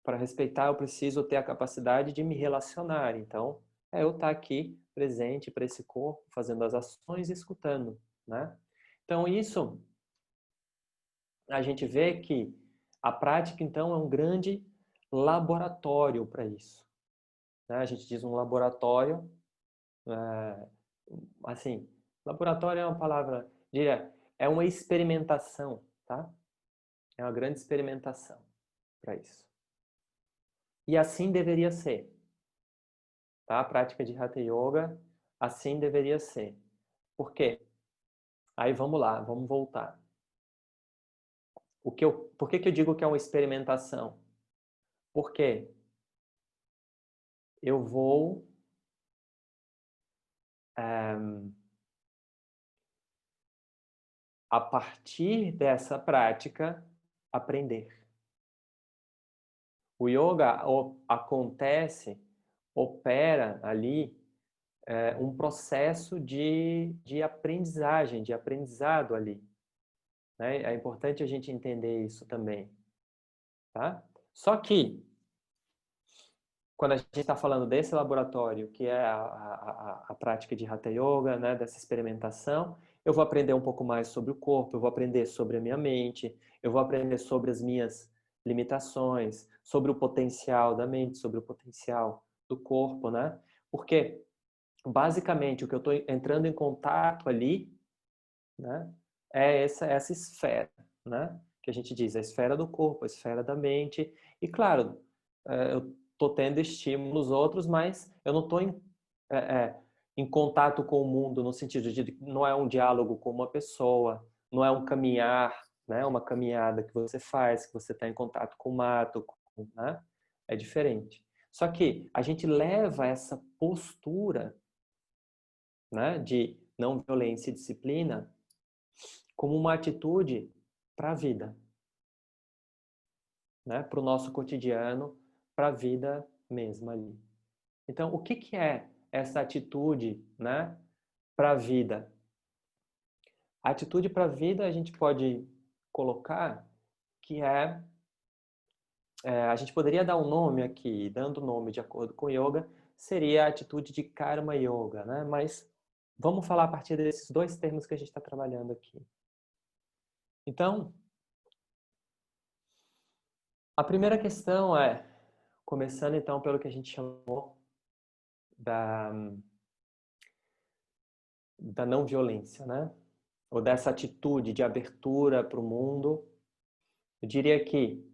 Para respeitar, eu preciso ter a capacidade de me relacionar. Então, eu estar aqui presente para esse corpo, fazendo as ações e escutando, né? Então, isso a gente vê que a prática, então, é um grande laboratório para isso, né? A gente diz um laboratório, assim, laboratório é uma palavra, diria, é uma experimentação, tá? É uma grande experimentação para isso. E assim deveria ser, tá? A prática de Hatha Yoga, assim deveria ser. Por quê? Aí vamos lá, vamos voltar. Por que eu digo que é uma experimentação? Porque eu vou a partir dessa prática, aprender. O yoga acontece, opera ali um processo de aprendizagem, de aprendizado ali, né? É importante a gente entender isso também, tá? Só que, quando a gente está falando desse laboratório, que é a prática de Hatha Yoga, né, dessa experimentação, eu vou aprender um pouco mais sobre o corpo, eu vou aprender sobre a minha mente, eu vou aprender sobre as minhas limitações, sobre o potencial da mente, sobre o potencial do corpo, né? Porque, basicamente, o que eu estou entrando em contato ali, né, é essa esfera, né? Que a gente diz, a esfera do corpo, a esfera da mente. E, claro, eu estou tendo estímulos outros, mas eu não estou em contato com o mundo no sentido de não é um diálogo com uma pessoa, não é um caminhar, né? Uma caminhada que você faz, que você está em contato com o mato, né? É diferente. Só que a gente leva essa postura, né, de não violência e disciplina como uma atitude para a vida, né? Para o nosso cotidiano, para a vida mesma ali. Então, o que é essa atitude, né, para a vida? A atitude para a vida a gente pode colocar que a gente poderia dar um nome aqui, dando nome de acordo com yoga, seria a atitude de karma yoga, né? Mas vamos falar a partir desses dois termos que a gente está trabalhando aqui. Então, a primeira questão é, começando então pelo que a gente chamou da não violência, né? Ou dessa atitude de abertura para o mundo, eu diria que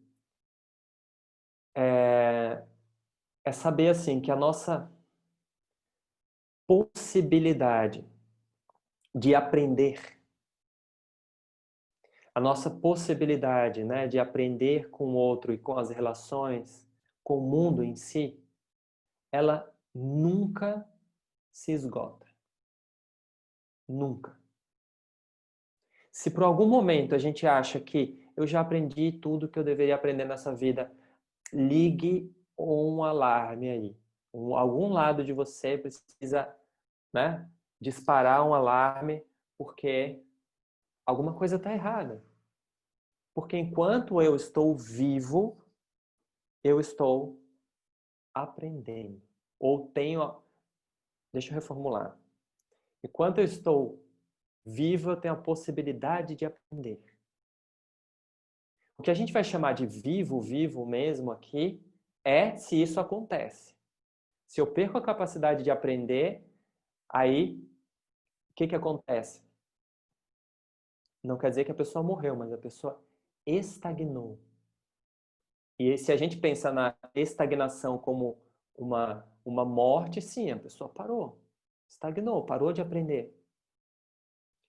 é saber assim que a nossa possibilidade de aprender, a nossa possibilidade, né, de aprender com o outro e com as relações, com o mundo em si, ela nunca se esgota. Nunca. Se por algum momento a gente acha que eu já aprendi tudo que eu deveria aprender nessa vida, ligue um alarme aí. Algum lado de você precisa, né, disparar um alarme porque alguma coisa está errada. Porque enquanto eu estou vivo, eu estou aprendendo. Ou tenho. Deixa eu reformular. Enquanto eu estou vivo, eu tenho a possibilidade de aprender. O que a gente vai chamar de vivo, vivo mesmo aqui, é se isso acontece. Se eu perco a capacidade de aprender, aí o que acontece? Não quer dizer que a pessoa morreu, mas a pessoa estagnou. E se a gente pensa na estagnação como uma morte, sim, a pessoa parou, estagnou, parou de aprender.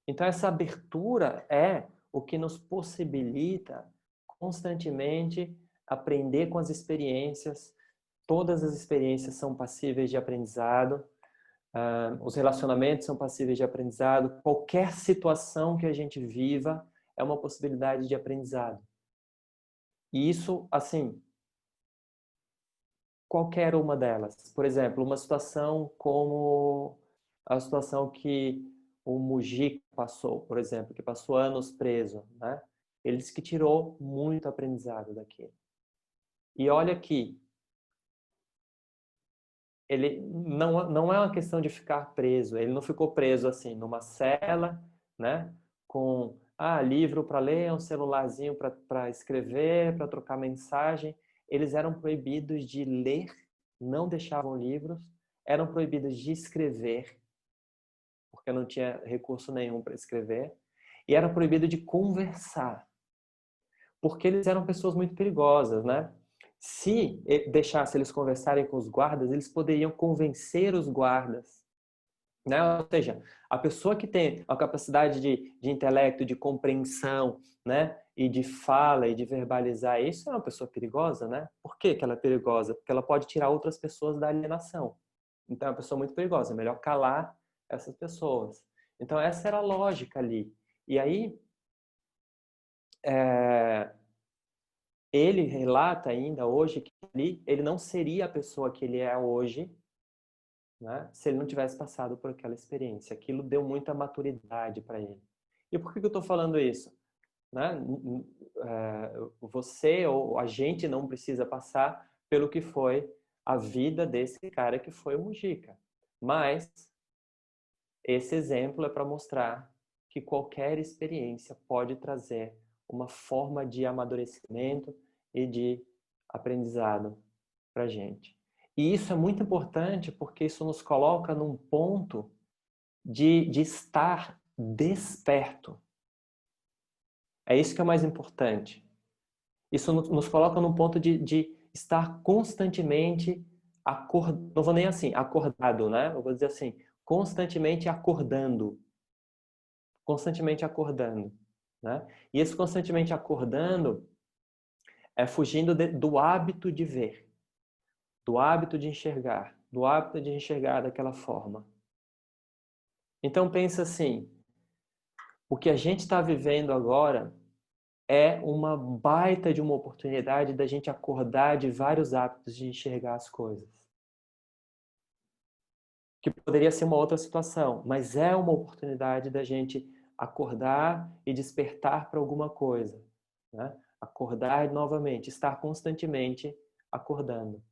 Então, essa abertura é o que nos possibilita constantemente aprender com as experiências. Todas as experiências são passíveis de aprendizado, os relacionamentos são passíveis de aprendizado, qualquer situação que a gente viva é uma possibilidade de aprendizado. E isso, assim, qualquer uma delas. Por exemplo, uma situação como a situação que o Mujica passou, por exemplo, que passou anos preso, né? Ele disse que tirou muito aprendizado daquilo. E olha que ele não é uma questão de ficar preso. Ele não ficou preso assim numa cela, né? Com livro para ler, um celularzinho para escrever, para trocar mensagem. Eles eram proibidos de ler, não deixavam livros, eram proibidos de escrever, porque não tinha recurso nenhum para escrever, e eram proibidos de conversar, porque eles eram pessoas muito perigosas, né? Se deixasse eles conversarem com os guardas, eles poderiam convencer os guardas, né? Ou seja, a pessoa que tem a capacidade de intelecto, de compreensão, né? E de fala e de verbalizar isso é uma pessoa perigosa, né? Por que que ela é perigosa? Porque ela pode tirar outras pessoas da alienação. Então é uma pessoa muito perigosa, é melhor calar essas pessoas. Então essa era a lógica ali. E aí, ele relata ainda hoje que ele não seria a pessoa que ele é hoje, né, se ele não tivesse passado por aquela experiência. Aquilo deu muita maturidade para ele. E por que eu estou falando isso? Né? Você ou a gente não precisa passar pelo que foi a vida desse cara que foi o Mujica. Mas esse exemplo é para mostrar que qualquer experiência pode trazer uma forma de amadurecimento e de aprendizado para a gente. E isso é muito importante porque isso nos coloca num ponto de estar desperto. É isso que é mais importante. Isso nos coloca num ponto de estar constantemente acordado, não vou nem assim, acordado, né? Eu vou dizer assim, constantemente acordando. Constantemente acordando, né? E esse constantemente acordando é fugindo do hábito de ver, do hábito de enxergar, do hábito de enxergar daquela forma. Então pensa assim, o que a gente está vivendo agora é uma baita de uma oportunidade da gente acordar de vários hábitos de enxergar as coisas. Que poderia ser uma outra situação, mas é uma oportunidade da gente acordar e despertar para alguma coisa, né? Acordar novamente, estar constantemente acordando.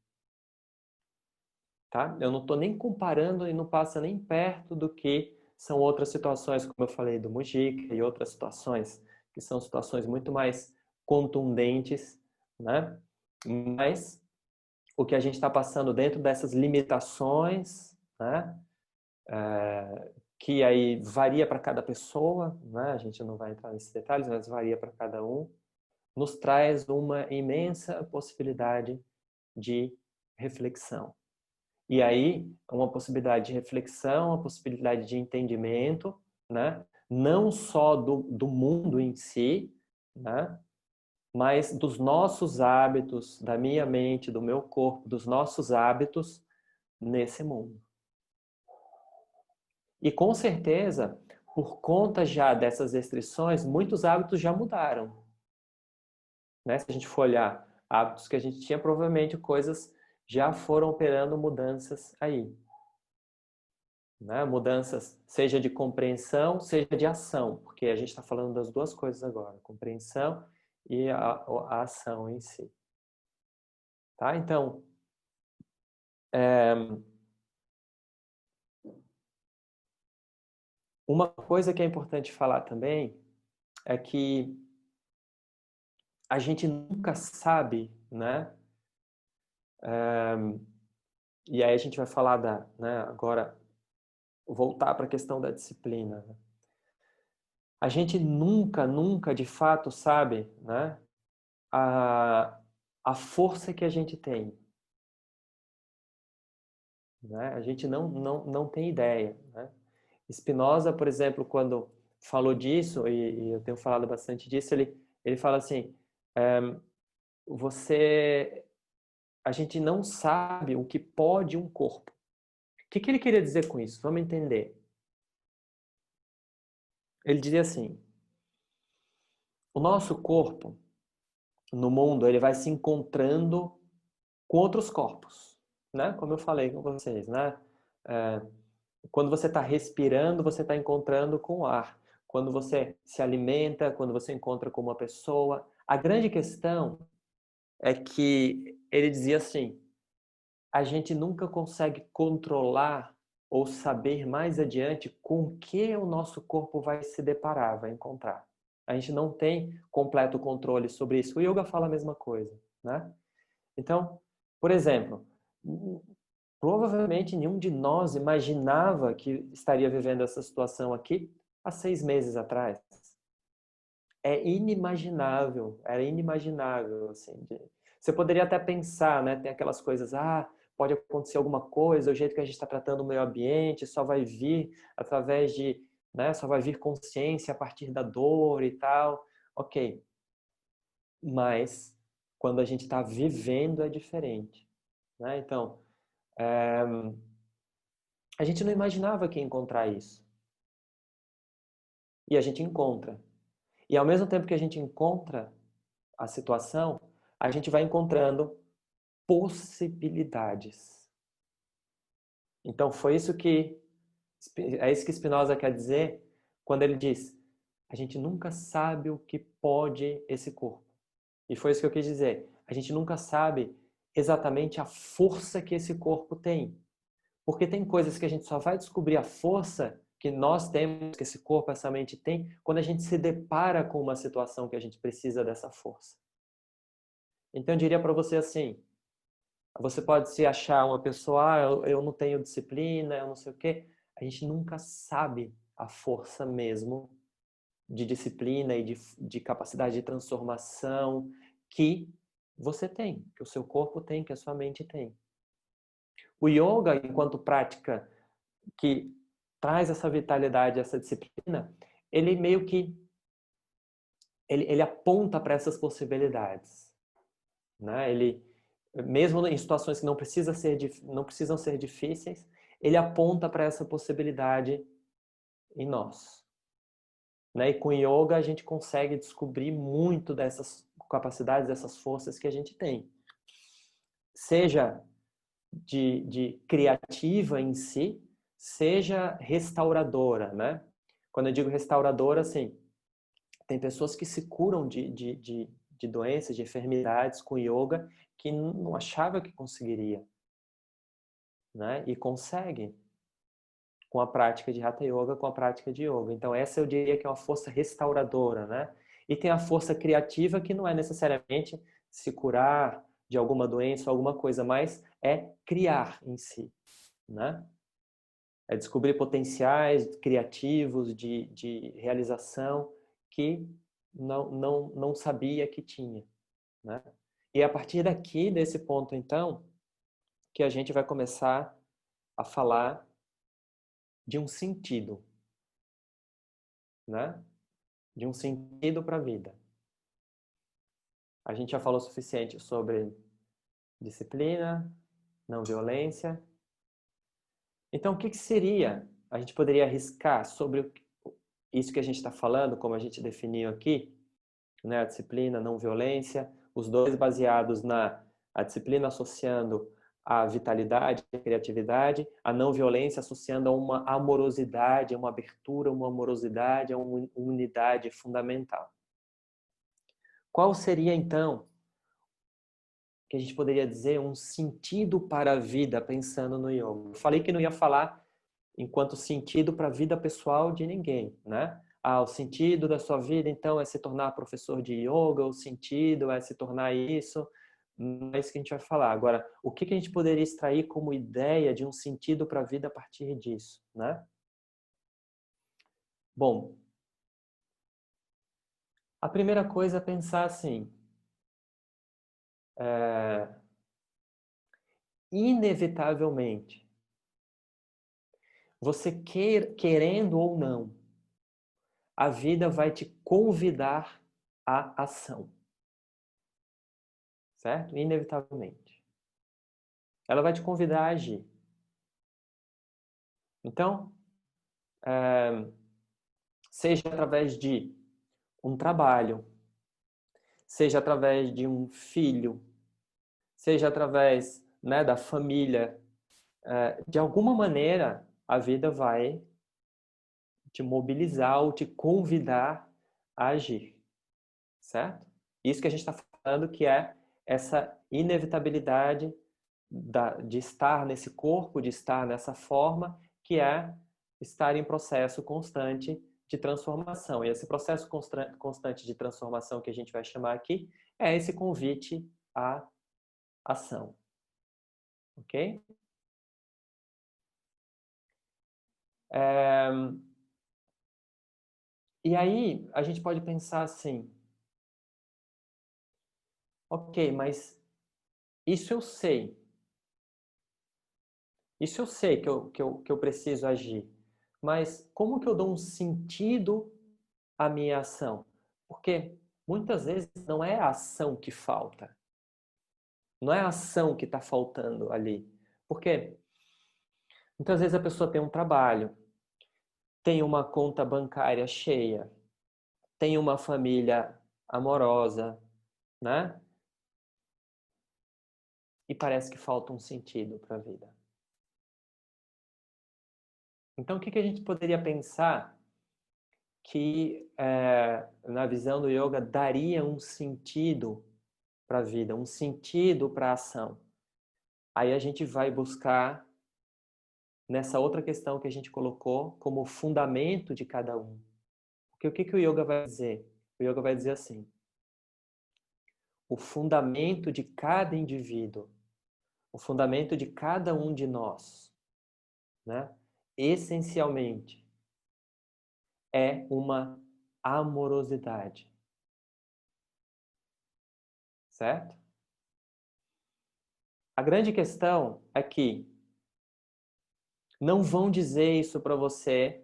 Tá? Eu não estou nem comparando e não passa nem perto do que são outras situações, como eu falei do Mujica e outras situações, que são situações muito mais contundentes, né? Mas o que a gente está passando dentro dessas limitações, né? Que aí varia para cada pessoa, né? A gente não vai entrar nesses detalhes, mas varia para cada um, nos traz uma imensa possibilidade de reflexão. E aí, uma possibilidade de reflexão, uma possibilidade de entendimento, né? Não só do mundo em si, né? Mas dos nossos hábitos, da minha mente, do meu corpo, dos nossos hábitos nesse mundo. E com certeza, por conta já dessas restrições, muitos hábitos já mudaram. Né? Se a gente for olhar hábitos que a gente tinha, provavelmente coisas já foram operando mudanças aí. Né? Mudanças, seja de compreensão, seja de ação, porque a gente está falando das duas coisas agora, compreensão e a ação em si. Tá? Então, uma coisa que é importante falar também é que a gente nunca sabe, né? E aí a gente vai falar né, agora, voltar para a questão da disciplina. Né? A gente nunca de fato sabe, né, a força que a gente tem. Né? A gente não tem ideia. Né? Spinoza, por exemplo, quando falou disso, e eu tenho falado bastante disso, ele fala assim, a gente não sabe o que pode um corpo. O que ele queria dizer com isso? Vamos entender. Ele dizia assim, o nosso corpo, no mundo, ele vai se encontrando com outros corpos, né? Como eu falei com vocês, né? Quando você está respirando, você está encontrando com o ar. Quando você se alimenta, quando você encontra com uma pessoa. A grande questão é que ele dizia assim, a gente nunca consegue controlar ou saber mais adiante com o que o nosso corpo vai se deparar, vai encontrar. A gente não tem completo controle sobre isso. O yoga fala a mesma coisa, né? Então, por exemplo, provavelmente nenhum de nós imaginava que estaria vivendo essa situação aqui há 6 meses atrás. É inimaginável, era inimaginável, assim. Você poderia até pensar, né? Tem aquelas coisas, pode acontecer alguma coisa, o jeito que a gente está tratando o meio ambiente só vai vir através de, né? Só vai vir consciência a partir da dor e tal. Ok, mas quando a gente está vivendo é diferente, né? Então, a gente não imaginava que ia encontrar isso. E a gente encontra. E ao mesmo tempo que a gente encontra a situação, a gente vai encontrando possibilidades. Então foi isso que é isso que Spinoza quer dizer quando ele diz: a gente nunca sabe o que pode esse corpo. E foi isso que eu quis dizer. A gente nunca sabe exatamente a força que esse corpo tem. Porque tem coisas que a gente só vai descobrir a força que nós temos, que esse corpo, essa mente tem, quando a gente se depara com uma situação que a gente precisa dessa força. Então eu diria para você assim, você pode se achar uma pessoa, eu não tenho disciplina, eu não sei o quê. A gente nunca sabe a força mesmo de disciplina e de capacidade de transformação que você tem, que o seu corpo tem, que a sua mente tem. O yoga, enquanto prática que traz essa vitalidade, essa disciplina, ele meio que ele aponta para essas possibilidades, né? Ele mesmo em situações que não precisam ser difíceis, ele aponta para essa possibilidade em nós, né? E com yoga a gente consegue descobrir muito dessas capacidades, dessas forças que a gente tem, seja de criativa em si, seja restauradora, né? Quando eu digo restauradora, assim, tem pessoas que se curam de doenças, de enfermidades com yoga que não achava que conseguiria, né? E consegue com a prática de Hatha Yoga, com a prática de yoga. Então essa eu diria que é uma força restauradora, né? E tem a força criativa que não é necessariamente se curar de alguma doença ou alguma coisa, mas é criar em si, né? É descobrir potenciais criativos de realização que não sabia que tinha, né? E é a partir daqui, desse ponto, então, que a gente vai começar a falar de um sentido, né? De um sentido para a vida. A gente já falou o suficiente sobre disciplina, não violência. Então, o que seria? A gente poderia arriscar sobre isso que a gente está falando, como a gente definiu aqui, né? A disciplina, não violência, os dois baseados na a disciplina associando a vitalidade, a criatividade, a não violência associando a uma amorosidade, a uma abertura, uma amorosidade, a uma unidade fundamental. Qual seria, então, que a gente poderia dizer um sentido para a vida pensando no yoga? Eu falei que não ia falar enquanto sentido para a vida pessoal de ninguém, né? O sentido da sua vida, então, é se tornar professor de yoga, o sentido é se tornar isso, não é isso que a gente vai falar. Agora, o que a gente poderia extrair como ideia de um sentido para a vida a partir disso, né? Bom, a primeira coisa é pensar assim, inevitavelmente, você querendo ou não, a vida vai te convidar à ação, certo? Inevitavelmente. Ela vai te convidar a agir. Então, seja através de um trabalho, seja através de um filho, seja através, né, da família, de alguma maneira a vida vai te mobilizar ou te convidar a agir, certo? Isso que a gente está falando que é essa inevitabilidade de estar nesse corpo, de estar nessa forma, que é estar em processo constante de transformação. E esse processo constante de transformação que a gente vai chamar aqui é esse convite à ação. Ok? E aí a gente pode pensar assim, ok, mas isso eu sei. Isso eu sei que eu preciso agir. Mas como que eu dou um sentido à minha ação? Porque muitas vezes não é a ação que falta. Não é a ação que está faltando ali. Porque muitas vezes a pessoa tem um trabalho, tem uma conta bancária cheia, tem uma família amorosa, né? E parece que falta um sentido para a vida. Então, o que a gente poderia pensar que, na visão do yoga, daria um sentido para a vida, um sentido para a ação? Aí a gente vai buscar nessa outra questão que a gente colocou como fundamento de cada um. Porque o que o yoga vai dizer? O yoga vai dizer assim: o fundamento de cada indivíduo, o fundamento de cada um de nós, né? Essencialmente, é uma amorosidade. Certo? A grande questão é que não vão dizer isso para você,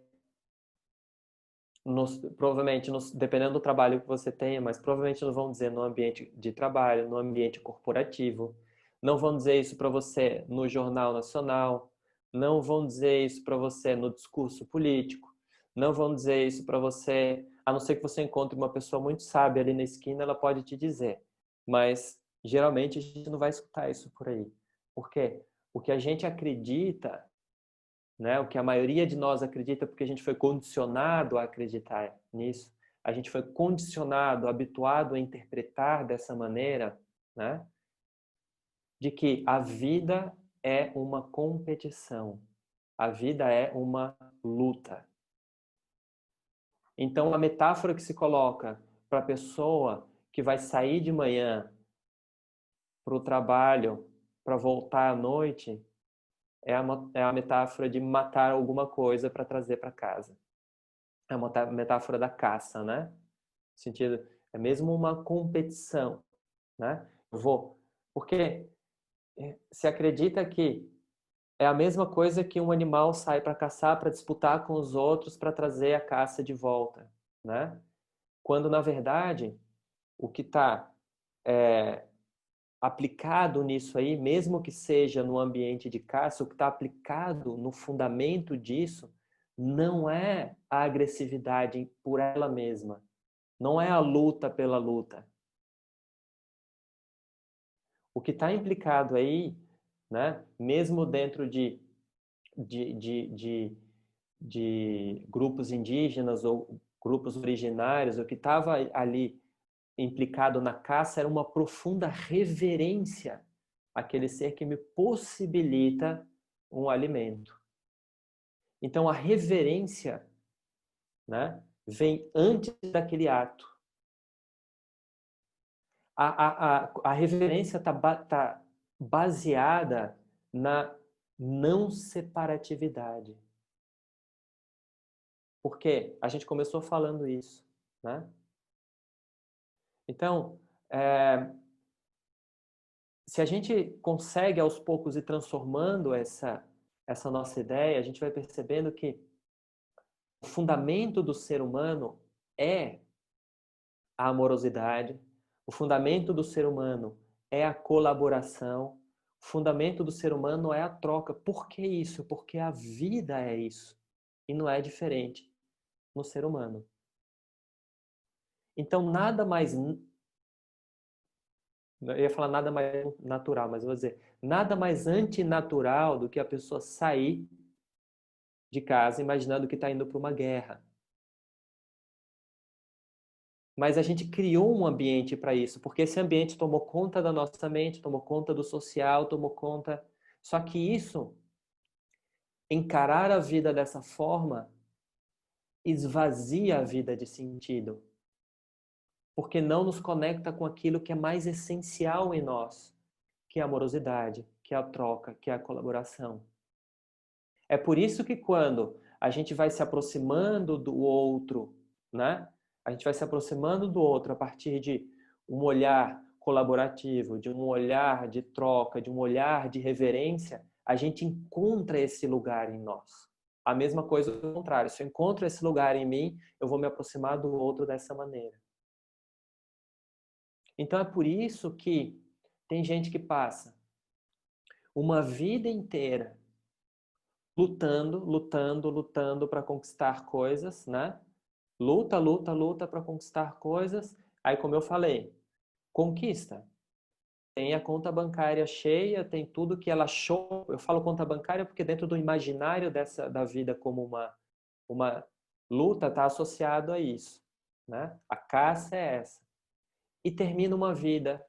provavelmente, dependendo do trabalho que você tenha, mas provavelmente não vão dizer no ambiente de trabalho, no ambiente corporativo, não vão dizer isso para você no Jornal Nacional, não vão dizer isso para você no discurso político, não vão dizer isso para você, a não ser que você encontre uma pessoa muito sábia ali na esquina, ela pode te dizer. Mas geralmente a gente não vai escutar isso por aí. Por quê? O que a gente acredita, né? O que a maioria de nós acredita porque a gente foi condicionado a acreditar nisso, a gente foi condicionado, habituado a interpretar dessa maneira, né? De que a vida é uma competição, a vida é uma luta. Então a metáfora que se coloca para a pessoa que vai sair de manhã para o trabalho para voltar à noite é a metáfora de matar alguma coisa para trazer para casa. É uma metáfora da caça, né? No sentido, é mesmo uma competição, né? Porque se acredita que é a mesma coisa que um animal sai para caçar, para disputar com os outros, para trazer a caça de volta, né? Quando, na verdade, o que está aplicado nisso aí, mesmo que seja no ambiente de caça, o que está aplicado no fundamento disso não é a agressividade por ela mesma, não é a luta pela luta. O que está implicado aí, né, mesmo dentro de, de, de, de grupos indígenas ou grupos originários, o que estava ali implicado na caça era uma profunda reverência àquele ser que me possibilita um alimento. Então a reverência, né, vem antes daquele ato. A reverência está baseada na não separatividade. Porque a gente começou falando isso, né? Então, se a gente consegue aos poucos ir transformando essa nossa ideia, a gente vai percebendo que o fundamento do ser humano é a amorosidade, o fundamento do ser humano é a colaboração, o fundamento do ser humano é a troca. Por que isso? Porque a vida é isso e não é diferente no ser humano. Então, nada mais. Eu ia falar nada mais natural, mas eu vou dizer, nada mais antinatural do que a pessoa sair de casa imaginando que está indo para uma guerra. Mas a gente criou um ambiente para isso, porque esse ambiente tomou conta da nossa mente, tomou conta do social, tomou conta... Só que isso, encarar a vida dessa forma, esvazia a vida de sentido. Porque não nos conecta com aquilo que é mais essencial em nós, que é a amorosidade, que é a troca, que é a colaboração. É por isso que quando a gente vai se aproximando do outro, né? A gente vai se aproximando do outro a partir de um olhar colaborativo, de um olhar de troca, de um olhar de reverência, a gente encontra esse lugar em nós. A mesma coisa do contrário. Se eu encontro esse lugar em mim, eu vou me aproximar do outro dessa maneira. Então é por isso que tem gente que passa uma vida inteira lutando para conquistar coisas, né? Luta para conquistar coisas. Aí, como eu falei, conquista. Tem a conta bancária cheia, tem tudo que ela achou. Eu falo conta bancária porque dentro do imaginário da vida como uma luta está associado a isso, né? A caça é essa. E termina uma vida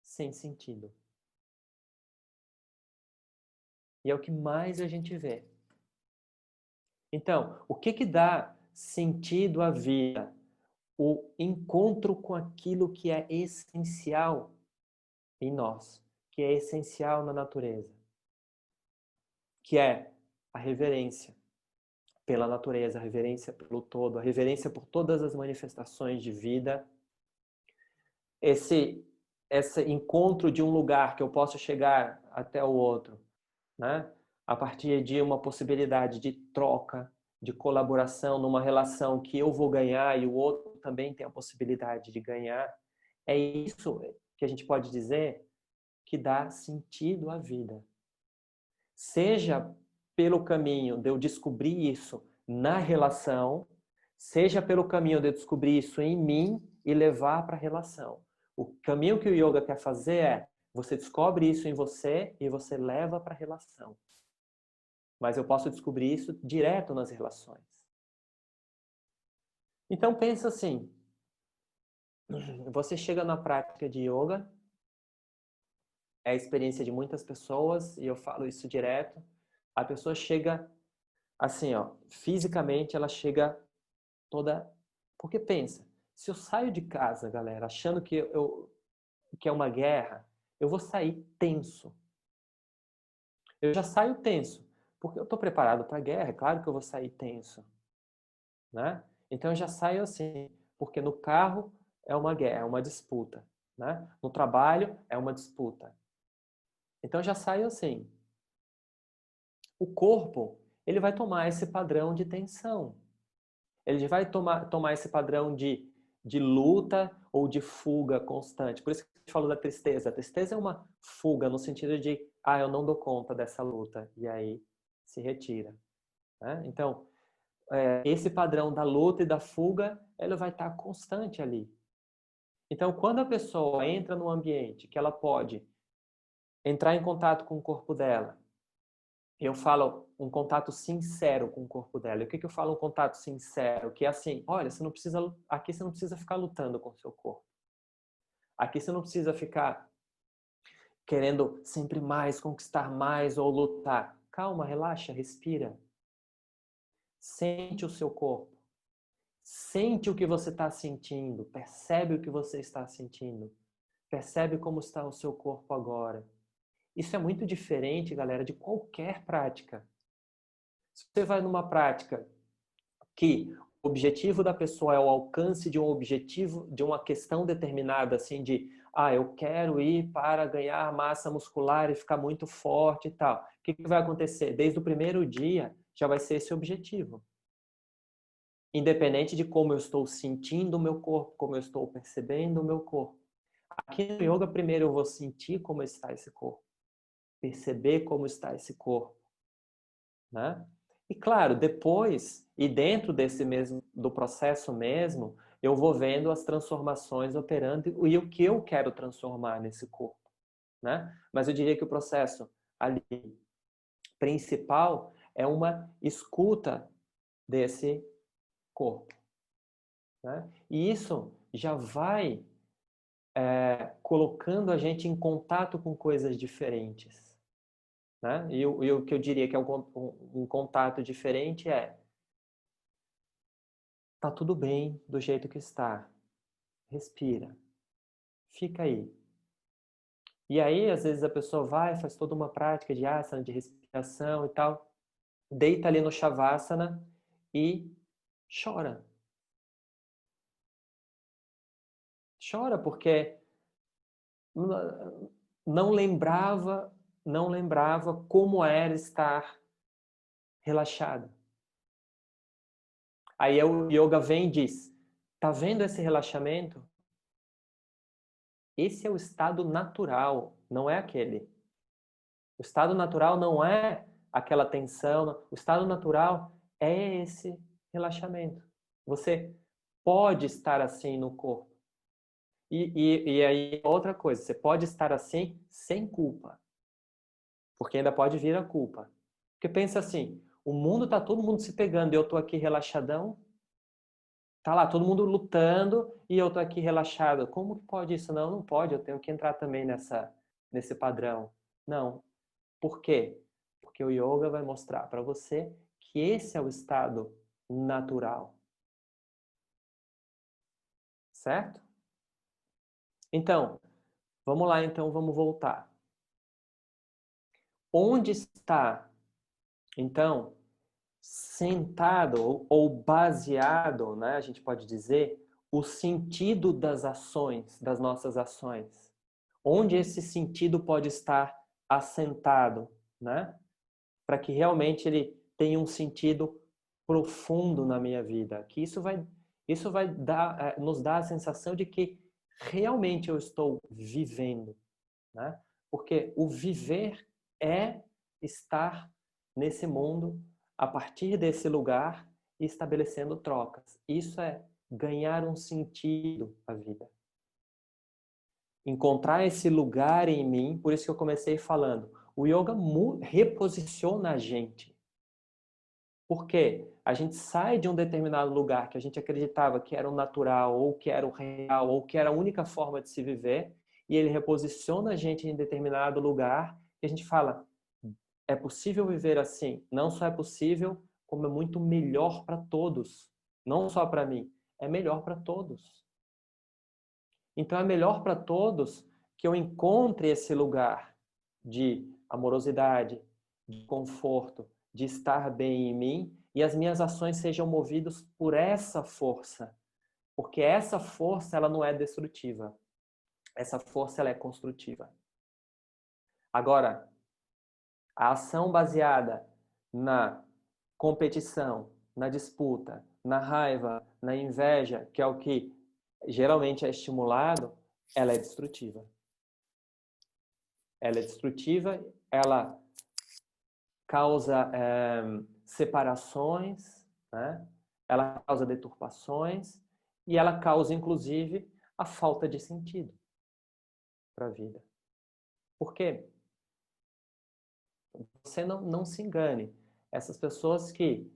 sem sentido. E é o que mais a gente vê. Então, o que dá sentido à vida? O encontro com aquilo que é essencial em nós, que é essencial na natureza, que é a reverência pela natureza, a reverência pelo todo, a reverência por todas as manifestações de vida, esse encontro de um lugar que eu posso chegar até o outro, né? A partir de uma possibilidade de troca, de colaboração numa relação que eu vou ganhar e o outro também tem a possibilidade de ganhar. É isso que a gente pode dizer que dá sentido à vida. Seja pelo caminho de eu descobrir isso na relação, seja pelo caminho de eu descobrir isso em mim e levar para a relação. O caminho que o yoga quer fazer é você descobre isso em você e você leva para a relação. Mas eu posso descobrir isso direto nas relações. Então pensa assim, você chega na prática de yoga, é a experiência de muitas pessoas, e eu falo isso direto, a pessoa chega assim, ó, fisicamente ela chega toda... Porque pensa, se eu saio de casa, galera, achando que é uma guerra, eu vou sair tenso. Eu já saio tenso, porque eu estou preparado para a guerra, é claro que eu vou sair tenso, né? Então eu já saio assim, porque no carro é uma guerra, é uma disputa, né? No trabalho é uma disputa. Então eu já saio assim. O corpo, ele vai tomar esse padrão de tensão. Ele vai tomar esse padrão de luta ou de fuga constante. Por isso que a gente falou da tristeza. A tristeza é uma fuga no sentido de, eu não dou conta dessa luta. E aí se retira, né? Então, esse padrão da luta e da fuga, ele vai estar constante ali. Então, quando a pessoa entra num ambiente que ela pode entrar em contato com o corpo dela, eu falo um contato sincero com o corpo dela. E o que eu falo um contato sincero? Que é assim, olha, aqui você não precisa ficar lutando com o seu corpo. Aqui você não precisa ficar querendo sempre mais, conquistar mais ou lutar. Calma, relaxa, respira. Sente o seu corpo. Sente o que você está sentindo. Percebe o que você está sentindo. Percebe como está o seu corpo agora. Isso é muito diferente, galera, de qualquer prática. Se você vai numa prática que o objetivo da pessoa é o alcance de um objetivo, de uma questão determinada, assim, de eu quero ir para ganhar massa muscular e ficar muito forte e tal. O que vai acontecer? Desde o primeiro dia já vai ser esse objetivo. Independente de como eu estou sentindo o meu corpo, como eu estou percebendo o meu corpo. Aqui no yoga, primeiro eu vou sentir como está esse corpo. Perceber como está esse corpo, né? E claro, depois e dentro desse mesmo do processo mesmo, eu vou vendo as transformações operando e o que eu quero transformar nesse corpo, né? Mas eu diria que o processo ali principal é uma escuta desse corpo, né? E isso já vai colocando a gente em contato com coisas diferentes, né? E o que eu diria que é um contato diferente tá tudo bem do jeito que está, respira, fica aí. E aí, às vezes, a pessoa vai, faz toda uma prática de asana, de respiração e tal, deita ali no Shavasana e chora. Chora porque não lembrava, não lembrava como era estar relaxado. Aí o yoga vem e diz, tá vendo esse relaxamento? Esse é o estado natural, não é aquele. O estado natural não é aquela tensão, o estado natural é esse relaxamento. Você pode estar assim no corpo. E aí, outra coisa, você pode estar assim sem culpa. Porque ainda pode vir a culpa. Porque pensa assim, o mundo tá todo mundo se pegando e eu tô aqui relaxadão. Tá lá todo mundo lutando e eu tô aqui relaxado. Como que pode isso? Não, não pode, eu tenho que entrar também nesse padrão. Não. Por quê? Porque o yoga vai mostrar para você que esse é o estado natural. Certo? Então, vamos lá, então, vamos voltar. Onde está, então, sentado ou baseado, né, a gente pode dizer, o sentido das ações, das nossas ações? Onde esse sentido pode estar assentado, né? Para que realmente ele tenha um sentido profundo na minha vida. Que isso vai nos dar a sensação de que realmente eu estou vivendo, né? Porque o viver é estar nesse mundo a partir desse lugar e estabelecendo trocas. Isso é ganhar um sentido à vida. Encontrar esse lugar em mim, por isso que eu comecei falando, o yoga reposiciona a gente. Por quê? A gente sai de um determinado lugar que a gente acreditava que era o natural, ou que era o real, ou que era a única forma de se viver, e ele reposiciona a gente em determinado lugar, e a gente fala, é possível viver assim. Não só é possível, como é muito melhor para todos. Não só para mim, é melhor para todos. Então é melhor para todos que eu encontre esse lugar de amorosidade, de conforto, de estar bem em mim e as minhas ações sejam movidas por essa força. Porque essa força ela não é destrutiva. Essa força ela é construtiva. Agora, a ação baseada na competição, na disputa, na raiva, na inveja, que é o que geralmente é estimulado, ela é destrutiva. Ela é destrutiva, ela causa separações, né? Ela causa deturpações e ela causa, inclusive, a falta de sentido para a vida. Por quê? Você não se engane. Essas pessoas que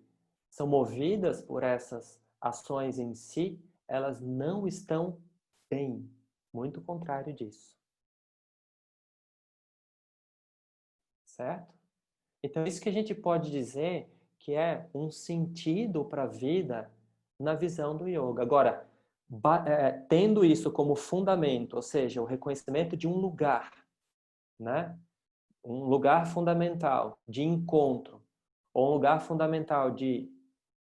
são movidas por essas ações em si, elas não estão bem. Muito contrário disso. Certo? Então, isso que a gente pode dizer que é um sentido para a vida na visão do yoga. Agora, tendo isso como fundamento, ou seja, o reconhecimento de um lugar, né? Um lugar fundamental de encontro, ou um lugar fundamental de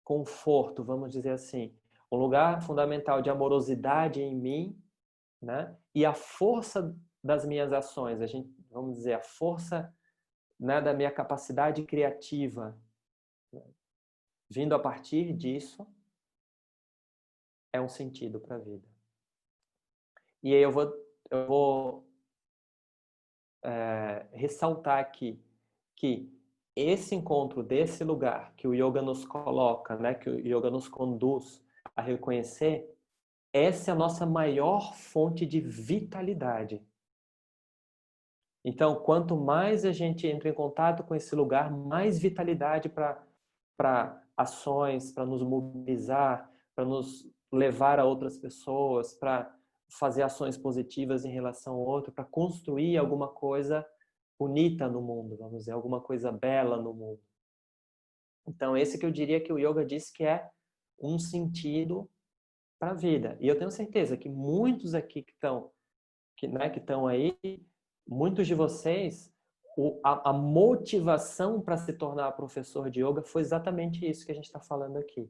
conforto, vamos dizer assim, um lugar fundamental de amorosidade em mim, né? E a força das minhas ações, a gente, vamos dizer, a força, né, da minha capacidade criativa, né, vindo a partir disso, é um sentido para a vida. E aí eu vou ressaltar aqui que esse encontro desse lugar que o yoga nos coloca, né, que o yoga nos conduz a reconhecer, essa é a nossa maior fonte de vitalidade. Então, quanto mais a gente entra em contato com esse lugar, mais vitalidade para ações, para nos mobilizar, para nos levar a outras pessoas, para fazer ações positivas em relação ao outro, para construir alguma coisa bonita no mundo, vamos dizer, alguma coisa bela no mundo. Então, esse que eu diria que o yoga diz que é um sentido para a vida. E eu tenho certeza que muitos aqui que estão aí, muitos de vocês, a motivação para se tornar professor de yoga foi exatamente isso que a gente está falando aqui.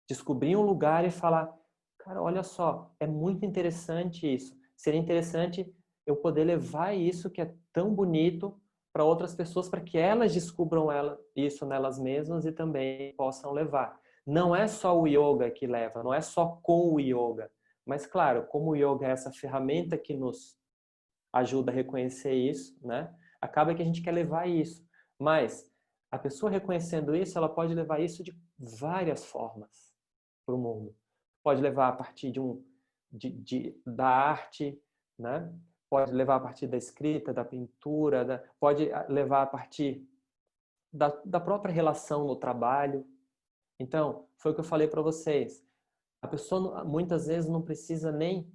Descobrir um lugar e falar, cara, olha só, é muito interessante isso. Seria interessante eu poder levar isso que é tão bonito para outras pessoas, para que elas descubram isso nelas mesmas e também possam levar. Não é só o yoga que leva, não é só com o yoga. Mas, claro, como o yoga é essa ferramenta que nos ajuda a reconhecer isso, né? Acaba que a gente quer levar isso. Mas a pessoa reconhecendo isso, ela pode levar isso de várias formas para o mundo. Pode levar a partir da arte, né? Pode levar a partir da escrita, da pintura, pode levar a partir da própria relação no trabalho. Então, foi o que eu falei para vocês. A pessoa muitas vezes não precisa nem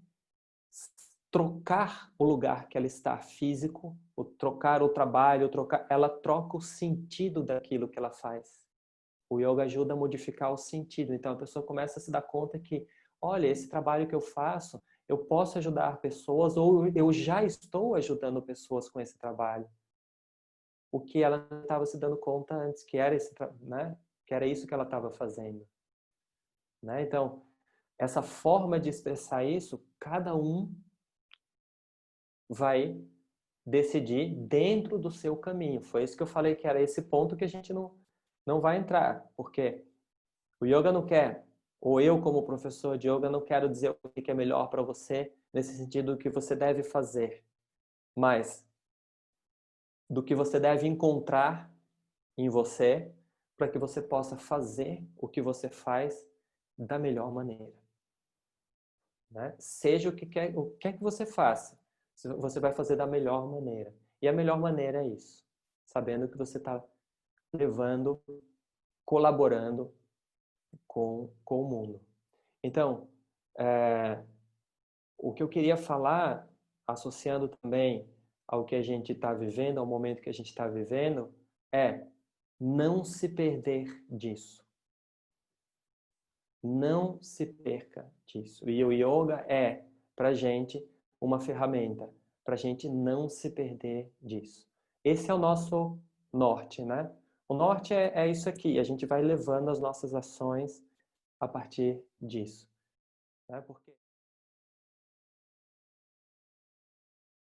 trocar o lugar que ela está físico, ou trocar o trabalho, ela troca o sentido daquilo que ela faz. O yoga ajuda a modificar o sentido. Então a pessoa começa a se dar conta que, olha, esse trabalho que eu faço, eu posso ajudar pessoas ou eu já estou ajudando pessoas com esse trabalho. O que ela não estava se dando conta antes, que era né? Que era isso que ela estava fazendo. Né? Então, essa forma de expressar isso, cada um vai decidir dentro do seu caminho. Foi isso que eu falei, que era esse ponto que a gente não vai entrar, porque o yoga não quer, ou eu como professor de yoga não quero dizer o que é melhor para você, nesse sentido do que você deve fazer, mas do que você deve encontrar em você para que você possa fazer o que você faz da melhor maneira. Né? Seja o que quer que você faça, você vai fazer da melhor maneira. E a melhor maneira é isso, sabendo que você está levando, colaborando com o mundo. Então, o que eu queria falar, associando também ao que a gente está vivendo, ao momento que a gente está vivendo, é não se perder disso. Não se perca disso. E o yoga é, para a gente, uma ferramenta para a gente não se perder disso. Esse é o nosso norte, né? O norte é isso aqui. A gente vai levando as nossas ações a partir disso. Né? Porque